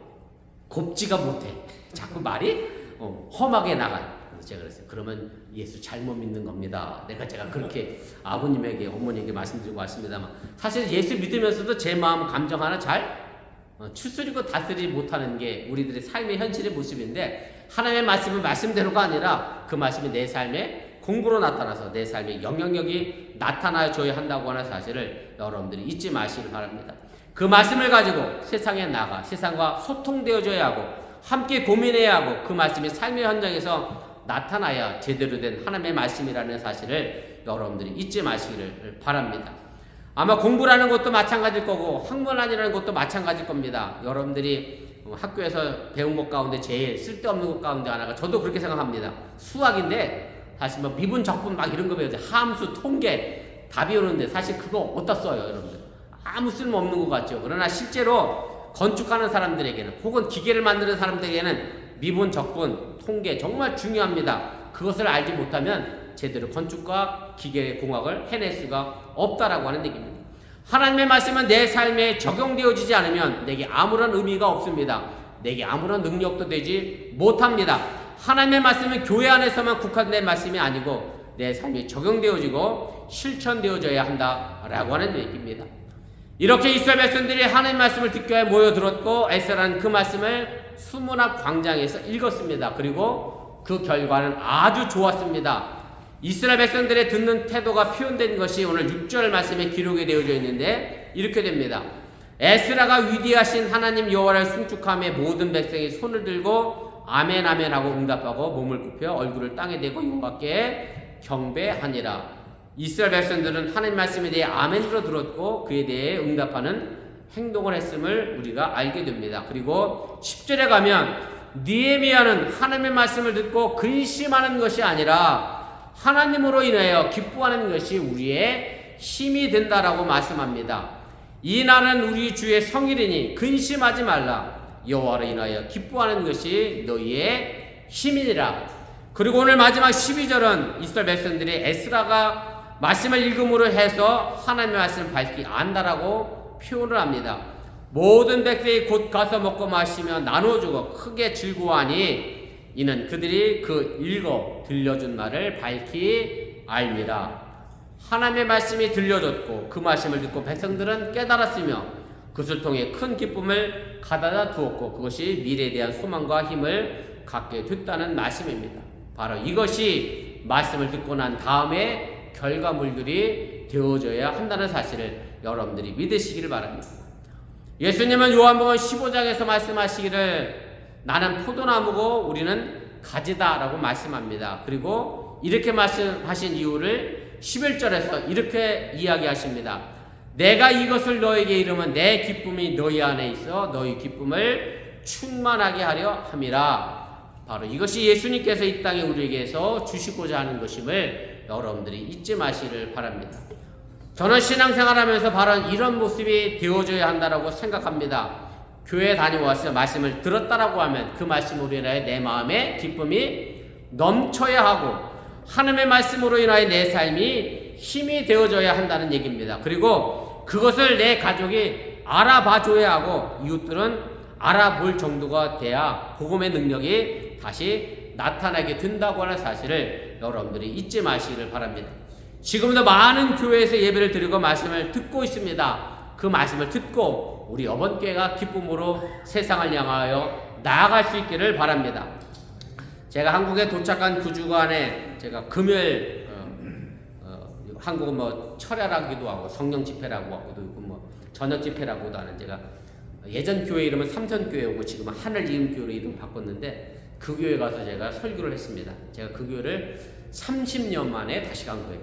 곱지가 못해. 자꾸 말이 험하게 나가요. 그래서 제가 그랬어요. 그러면 예수 잘못 믿는 겁니다. 제가 그렇게 아버님에게 어머니에게 말씀드리고 왔습니다만 사실 예수 믿으면서도 제 마음 감정 하나 잘 추스리고 다스리지 못하는 게 우리들의 삶의 현실의 모습인데 하나님의 말씀은 말씀대로가 아니라 그 말씀이 내 삶에 공부로 나타나서 내 삶에 영향력이 나타나줘야 한다고 하는 사실을 여러분들이 잊지 마시길 바랍니다. 그 말씀을 가지고 세상에 나가 세상과 소통되어져야 하고 함께 고민해야 하고 그 말씀이 삶의 현장에서 나타나야 제대로 된 하나님의 말씀이라는 사실을 여러분들이 잊지 마시기를 바랍니다. 아마 공부라는 것도 마찬가지일 거고 학문안이라는 것도 마찬가지일 겁니다. 여러분들이 학교에서 배운 것 가운데 제일 쓸데없는 것 가운데 하나가 저도 그렇게 생각합니다. 수학인데 사실 뭐 미분, 적분 막 이런 거 배우죠. 함수, 통계 다 배우는데 사실 그거 어디다 써요, 여러분들? 아무 쓸모없는 것 같죠. 그러나 실제로 건축하는 사람들에게는 혹은 기계를 만드는 사람들에게는 미분, 적분, 통계 정말 중요합니다. 그것을 알지 못하면 제대로 건축과 기계공학을 해낼 수가 없다라고 하는 얘기입니다. 하나님의 말씀은 내 삶에 적용되어지지 않으면 내게 아무런 의미가 없습니다. 내게 아무런 능력도 되지 못합니다. 하나님의 말씀은 교회 안에서만 국한된 말씀이 아니고 내 삶에 적용되어지고 실천되어져야 한다라고 하는 얘기입니다. 이렇게 이스라엘 백성들이 하나님의 말씀을 듣기 위해 모여들었고 에스라는 그 말씀을 수문학 광장에서 읽었습니다. 그리고 그 결과는 아주 좋았습니다. 이스라엘 백성들의 듣는 태도가 표현된 것이 오늘 6절 말씀에 기록이 되어져 있는데 이렇게 됩니다. 에스라가 위대하신 하나님 여호와를 송축하며 모든 백성이 손을 들고 아멘 아멘 하고 응답하고 몸을 굽혀 얼굴을 땅에 대고 여호와께 경배하니라. 이스라엘 백성들은 하나님 말씀에 대해 아멘으로 들었고 그에 대해 응답하는 행동을 했음을 우리가 알게 됩니다. 그리고 10절에 가면 느헤미야는 하나님의 말씀을 듣고 근심하는 것이 아니라 하나님으로 인하여 기뻐하는 것이 우리의 힘이 된다라고 말씀합니다. 이 날은 우리 주의 성일이니 근심하지 말라. 여호와로 인하여 기뻐하는 것이 너희의 힘이니라. 그리고 오늘 마지막 12절은 이스라엘 백성들이 에스라가 말씀을 읽음으로 해서 하나님의 말씀을 밝히 안다라고 표현을 합니다. 모든 백성이 곧 가서 먹고 마시며 나눠주고 크게 즐거워하니 이는 그들이 그 읽어 들려준 말을 밝히 알미라. 하나님의 말씀이 들려졌고 그 말씀을 듣고 백성들은 깨달았으며 그것을 통해 큰 기쁨을 가져다 두었고 그것이 미래에 대한 소망과 힘을 갖게 됐다는 말씀입니다. 바로 이것이 말씀을 듣고 난 다음에 결과물들이 되어져야 한다는 사실을 여러분들이 믿으시기를 바랍니다. 예수님은 요한복음 15장에서 말씀하시기를 나는 포도나무고 우리는 가지다라고 말씀합니다. 그리고 이렇게 말씀하신 이유를 11절에서 이렇게 이야기하십니다. 내가 이것을 너에게 이르면 내 기쁨이 너희 안에 있어 너희 기쁨을 충만하게 하려 함이라. 바로 이것이 예수님께서 이 땅에 우리에게서 주시고자 하는 것임을 여러분들이 잊지 마시기를 바랍니다. 저는 신앙생활하면서 바로 이런 모습이 되어져야 한다고 생각합니다. 교회 다녀와서 말씀을 들었다라고 하면 그 말씀으로 인하여 내 마음에 기쁨이 넘쳐야 하고 하나님의 말씀으로 인하여 내 삶이 힘이 되어져야 한다는 얘기입니다. 그리고 그것을 내 가족이 알아봐줘야 하고 이웃들은 알아볼 정도가 돼야 복음의 능력이 다시 나타나게 된다고 하는 사실을 여러분들이 잊지 마시기를 바랍니다. 지금도 많은 교회에서 예배를 드리고 말씀을 듣고 있습니다. 그 말씀을 듣고 우리 어번교회가 기쁨으로 세상을 향하여 나아갈 수 있기를 바랍니다. 제가 한국에 도착한 그 주간에 제가 금요일 한국은 뭐 철야라기도 하고 성령 집회라고 하고도 있고 뭐 저녁 집회라고도 하는 제가 예전 교회 이름은 삼선교회고 지금은 하늘이음교회로 이름 바꿨는데 그 교회 가서 제가 설교를 했습니다. 제가 그 교회를 30년 만에 다시 간 거예요.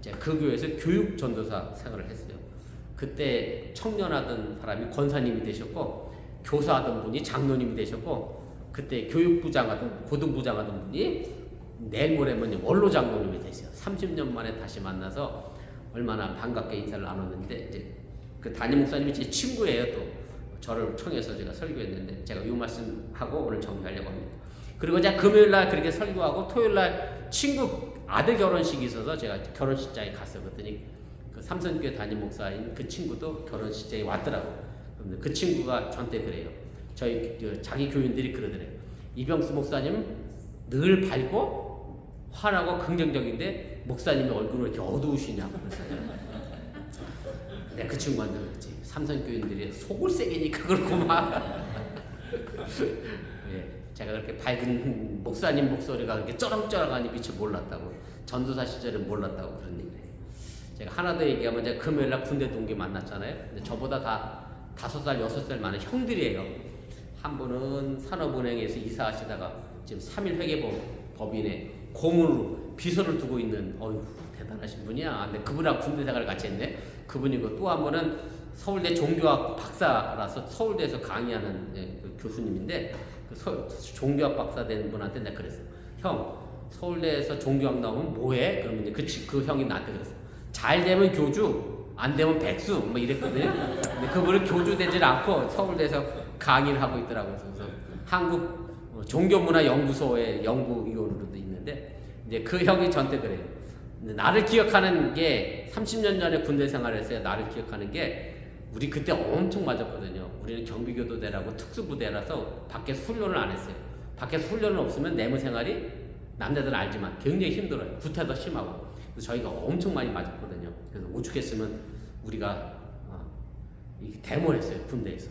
제가 그 교회에서 교육 전도사 생활을 했어요. 그때 청년하던 사람이 권사님이 되셨고 교사하던 분이 장로님이 되셨고 그때 교육부장 하던 고등부장 하던 분이 내일 모레면 원로 장로님이 되세요. 30년 만에 다시 만나서 얼마나 반갑게 인사를 나눴는데 이제 그 담임 목사님이 제 친구예요. 또 저를 청해서 제가 설교했는데 제가 이 말씀하고 오늘 정리하려고 합니다. 그리고 제가 금요일날 그렇게 설교하고 토요일날 친구 아들 결혼식이 있어서 제가 결혼식장에 갔어요. 그랬더니 그 삼선교회 담임 목사인 그 친구도 결혼식장에 왔더라고요. 그 친구가 저한테 그래요. 저희 자기 교인들이 그러더래요. 이병수 목사님 늘 밝고 환하고 긍정적인데 목사님의 얼굴은 이렇게 어두우시냐. 내가 그 친구한테 그랬지. 삼선교인들이 속을 세게니까 그렇구만. 예, 제가 그렇게 밝은 목사님 목소리가 그렇게 쩌렁쩌렁하니 빛을 몰랐다고. 전도사 시절에 몰랐다고 그런 얘기를 해요. 제가 하나 더 얘기하면 제가 금요일날 군대 동기 만났잖아요. 근데 저보다 다 5살, 6살 많은 형들이에요. 한 분은 산업은행에서 이사하시다가 지금 3일 회계법인에 고문으로 비서를 두고 있는 어휴 대단하신 분이야. 근데 그분하고 군대 생활을 같이 했네. 그분이고 또 한 분은 서울대 종교학 박사라서 서울대에서 강의하는 그 교수님인데 그 종교학 박사 된 분한테 내가 그랬어. 형 서울대에서 종교학 나오면 뭐해? 그러면 이제 그 형이 나한테 그랬어. 잘 되면 교주, 안 되면 백수 뭐 이랬거든요. 근데 그분은 교주 되질 않고 서울대에서 강의를 하고 있더라고요. 그래서 한국 종교문화연구소의 연구위원으로도 있는데 이제 그 형이 저한테 그래요. 나를 기억하는 게 30년 전에 군대 생활했어요. 나를 기억하는 게 우리 그때 엄청 맞았거든요. 우리는 경비교도대라고 특수부대라서 밖에서 훈련을 안 했어요. 밖에서 훈련을 없으면 내무 생활이 남자들은 알지만 굉장히 힘들어요. 구타도 심하고. 그래서 저희가 엄청 많이 맞았거든요. 그래서 오죽했으면 우리가 데모를 했어요. 군대에서.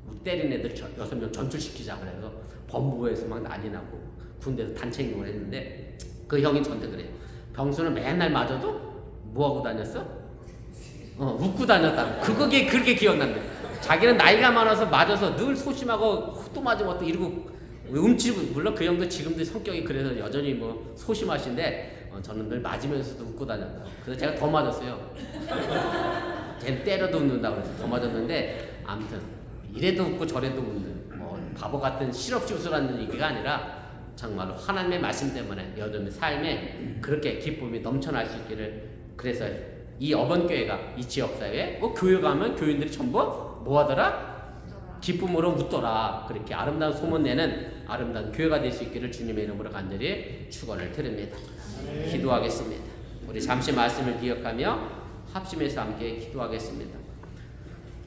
우리 때린 애들 6명 전출시키자 그래서 법무부에서 막 난리 나고 군대에서 단체 행동을 했는데 그 형이 저한테 그래요. 병수는 맨날 맞아도 뭐하고 다녔어? 웃고 다녔다고. 그게 그렇게 기억난대. 자기는 나이가 많아서 맞아서 늘 소심하고 또 맞으면 또 이러고 움츠리고. 물론 그 형도 지금도 성격이 그래서 여전히 뭐 소심하신데 저는 늘 맞으면서도 웃고 다녔다. 그래서 제가 더 맞았어요. 쟤는 때려도 웃는다고 그래서 더 맞았는데 아무튼 이래도 웃고 저래도 웃는 뭐 바보 같은 실없이 웃으라는 얘기가 아니라 정말로 하나님의 말씀 때문에 여러분의 삶에 그렇게 기쁨이 넘쳐날 수 있기를. 그래서 이 어번교회가 이 지역사회에 교회 가면 교인들이 전부 뭐하더라? 기쁨으로 웃더라. 그렇게 아름다운 소문 내는 아름다운 교회가 될 수 있기를 주님의 이름으로 간절히 축원을 드립니다. 기도하겠습니다. 우리 잠시 말씀을 기억하며 합심해서 함께 기도하겠습니다.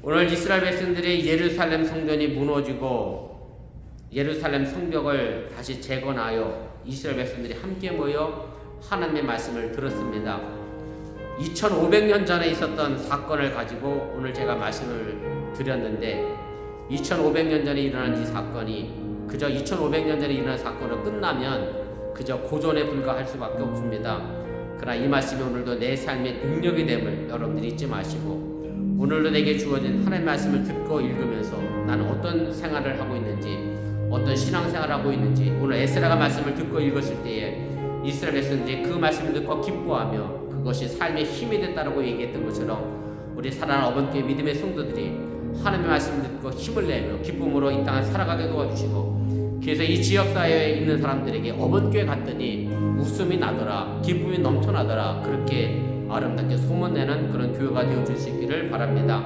오늘 이스라엘 백성들이 예루살렘 성전이 무너지고 예루살렘 성벽을 다시 재건하여 이스라엘 백성들이 함께 모여 하나님의 말씀을 들었습니다. 2500년 전에 있었던 사건을 가지고 오늘 제가 말씀을 드렸는데 2500년 전에 일어난 이 사건이 그저 2500년 전에 일어난 사건으로 끝나면 그저 고전에 불과할 수밖에 없습니다. 그러나 이 말씀이 오늘도 내 삶의 능력이 됨을 여러분들이 잊지 마시고 오늘도 내게 주어진 하나님의 말씀을 듣고 읽으면서 나는 어떤 생활을 하고 있는지 어떤 신앙생활을 하고 있는지 오늘 에스라가 말씀을 듣고 읽었을 때에 이스라엘 백성들이 그 말씀을 듣고 기뻐하며 그것이 삶의 힘이 됐다라고 얘기했던 것처럼 우리 사랑하는 어번교회 믿음의 성도들이 하나님의 말씀을 듣고 힘을 내며 기쁨으로 이 땅을 살아가게 도와주시고 그래서 이 지역사회에 있는 사람들에게 어번교회 갔더니 웃음이 나더라 기쁨이 넘쳐나더라 그렇게 아름답게 소문내는 그런 교회가 되어줄 수 있기를 바랍니다.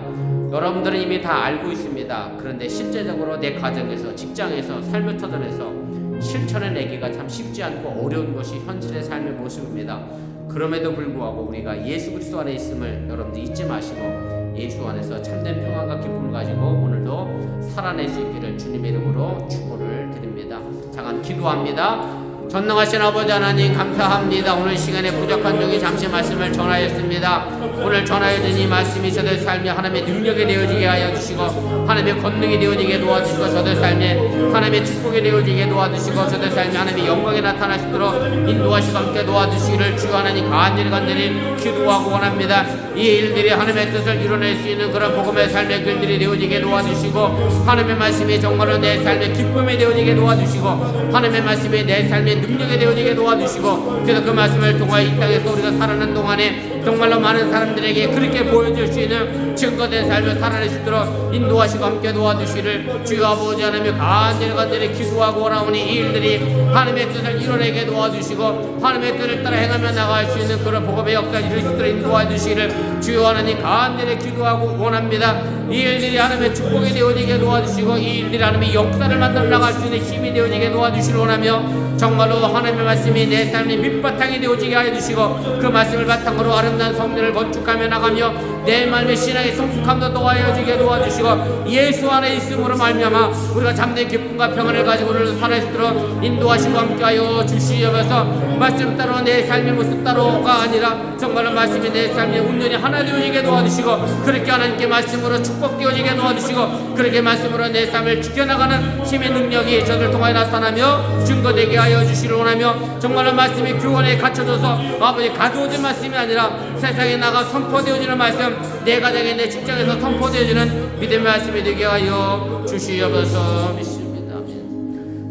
여러분들은 이미 다 알고 있습니다. 그런데 실제적으로 내 가정에서 직장에서 삶의 터전에서 실천해내기가 참 쉽지 않고 어려운 것이 현실의 삶의 모습입니다. 그럼에도 불구하고 우리가 예수 그리스도 안에 있음을 여러분들 잊지 마시고 예수 안에서 참된 평안과 기쁨을 가지고 오늘도 살아낼 수 있기를 주님의 이름으로 축원을 드립니다. 잠깐 기도합니다. 전능하신 아버지 하나님 감사합니다. 오늘 시간에 부족한 종이 잠시 말씀을 전하였습니다. 오늘 전하여진 이 말씀이 저들 삶에 하나님의 능력이 되어지게 하여 주시고 하나님의 권능이 되어지게 도와주시고 저들 삶에 하나님의 축복이 되어지게 도와주시고 저들 삶에 하나님의 영광이 나타나시도록 인도하시고 함께 도와주시기를 주 하나님 간절히 기도하고 원합니다. 이 일들이 하나님의 뜻을 이뤄낼 수 있는 그런 복음의 삶의 길들이 되어지게 도와주시고 하나님의 말씀이 정말로 내 삶의 기쁨이 되어지게 도와주시고 하나님의 말씀이 내 삶의 능력이 되어지게 도와주시고 그래서 그 말씀을 통하여 이 땅에서 우리가 살아가는 동안에 정말로 많은 사람들에게 그렇게 보여줄 수 있는 증거된 삶을 살아낼 수 있도록 인도하시고 함께 도와주시기를 주여 아버지 하나님 간절히 기도하고 원하오니 이 일들이 하나님의 뜻을 이뤄내게 도와주시고 하나님의 뜻을 따라 행하며 나갈 수 있는 그런 복음의 역사를 이룰 수 있도록 인도해 주시기를 주여 하나님 간절히 기도하고 원합니다. 이 일들이 하나님의 축복이 되어지게 도와주시고 이 일들이 하나님의 역사를 만들어 나갈 수 있는 힘이 되어지게 도와주시기를 원하며 정말로 하나님의 말씀이 내 삶의 밑바탕이 되어지게 하여 주시고 그 말씀을 바탕으로 아름다운 성전을 건축하며 나가며 내 마음의 신앙의 성숙함도 도와주게 도와주시고 예수 안에 있음으로 말미암아 우리가 잠든 기쁨과 평안을 가지고 오늘도 살아갈 수 있도록 인도하시고 함께하여 주시옵소서. 말씀 따로 내 삶의 모습 따로가 아니라 정말로 말씀이 내 삶의 온전히 하나 되어지게 도와주시고 그렇게 하나님께 말씀으로 축복되어지게 도와주시고 그렇게 말씀으로 내 삶을 지켜나가는 힘의 능력이 저들 통하여 나타나며 증거되게 하여 주시기를 원하며 정말로 말씀이 교원에 갇혀져서 아버지 가두어진 말씀이 아니라 세상에 나가 선포되어지는 말씀 내 가정에 내 직장에서 선포되어지는 믿음의 말씀이 되게 하여 주시옵소서. 믿습니다.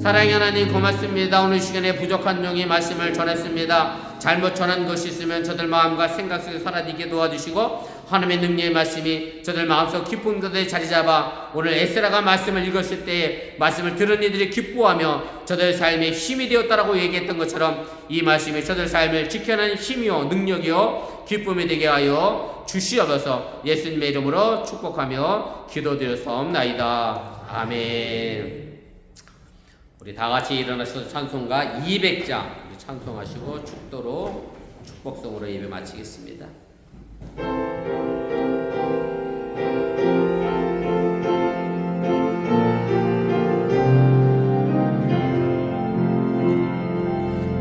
사랑의 하나님 고맙습니다. 오늘 시간에 부족한 종이 말씀을 전했습니다. 잘못 전한 것이 있으면 저들 마음과 생각 속에 사라지게 도와주시고 하나님의 능력의 말씀이 저들 마음속 깊은 곳에 자리 잡아 오늘 에스라가 말씀을 읽었을 때에 말씀을 들은 이들이 기뻐하며 저들 삶에 힘이 되었다라고 얘기했던 것처럼 이 말씀이 저들 삶을 지켜내는 힘이요 능력이요 기쁨이 되게 하여 주시옵소서. 예수님의 이름으로 축복하며 기도드렸사옵나이다. 아멘. 우리 다같이 일어나셔서 찬송가 200장 찬송하시고 축도로 축복성으로 예배 마치겠습니다.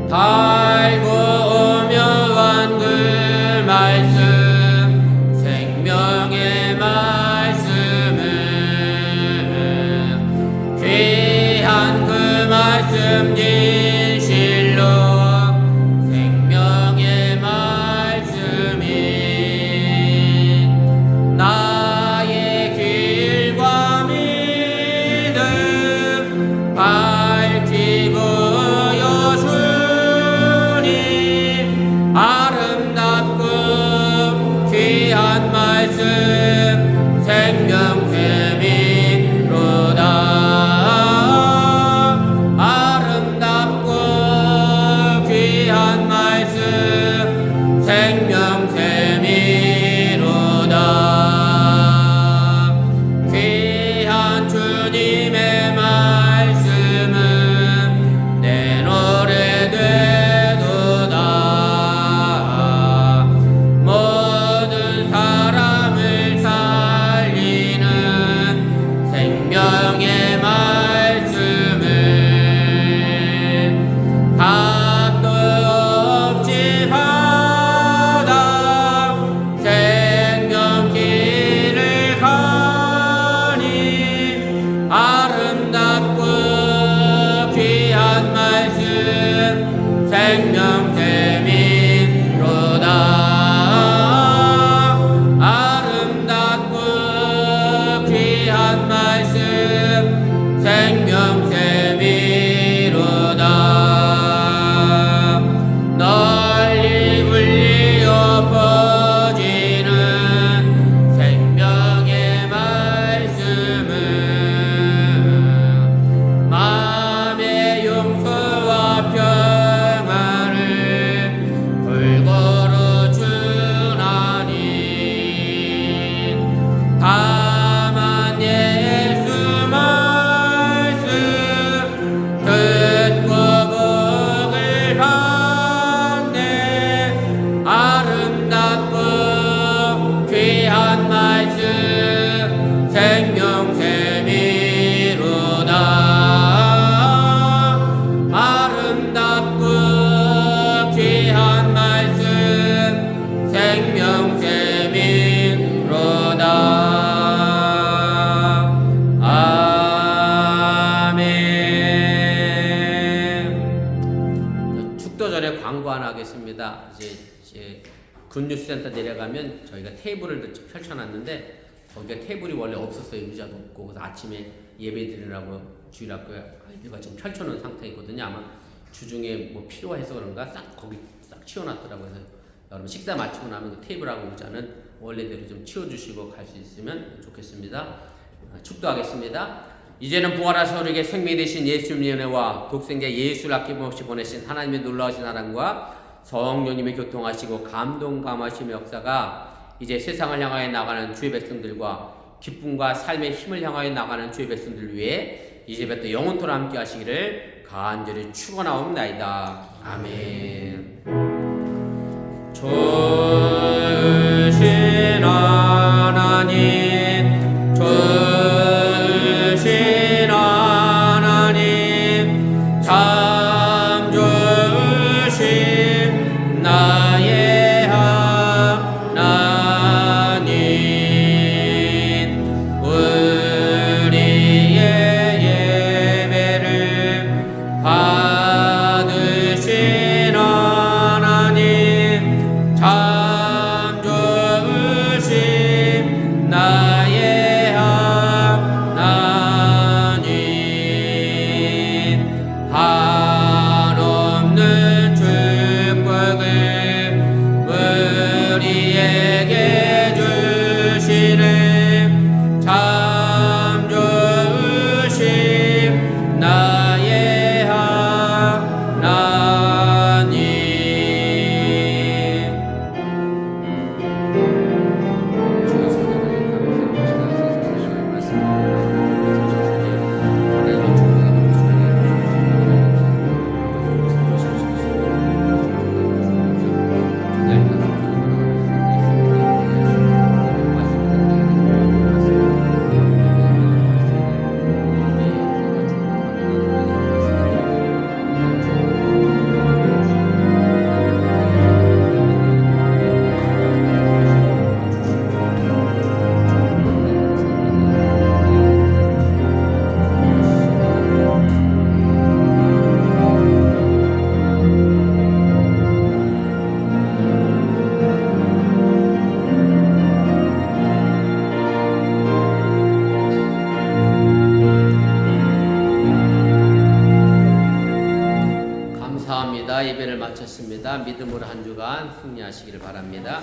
달고 오묘한 그 말씀 생명의 말씀은 귀한 그 말씀 진실로 생명의 말씀이 보완하겠습니다. 이제 굿뉴스센터 내려가면 저희가 테이블을 펼쳐놨는데 거기가 테이블이 원래 없었어요. 의자도 없고. 그래서 아침에 예배 드리라고 주일학교에 아이들과 지금 펼쳐놓은 상태이거든요. 아마 주중에 뭐 필요해서 그런가 거기 싹 치워놨더라고요. 그래서 여러분 식사 마치고 나면 그 테이블하고 의자는 원래대로 좀 치워주시고 갈 수 있으면 좋겠습니다. 축도하겠습니다. 이제는 부활하사 우리에게 생명이 되신 예수님의 은혜와 독생자 예수를 아낌없이 보내신 하나님의 놀라우신 사랑과 성령님의 교통하시고 감동감하심의 역사가 이제 세상을 향하여 나가는 주의 백성들과 기쁨과 삶의 힘을 향하여 나가는 주의 백성들 위해 이제부터 영원토록 함께 하시기를 간절히 축원하옵나이다. 아멘. 좋으신 하나님, 좋으신 하나님, 참 좋으신 나의 하나님, 우리의 예배를 받으신 하나님, 참 좋으신 나의 하나님, 한없는 축복을 우리에게 주시네. 참 좋으신 나의 하나님. 주가 선언하는 감사합니다. 감사합니다. 예배를 마쳤습니다. 믿음으로 한 주간 승리하시기를 바랍니다.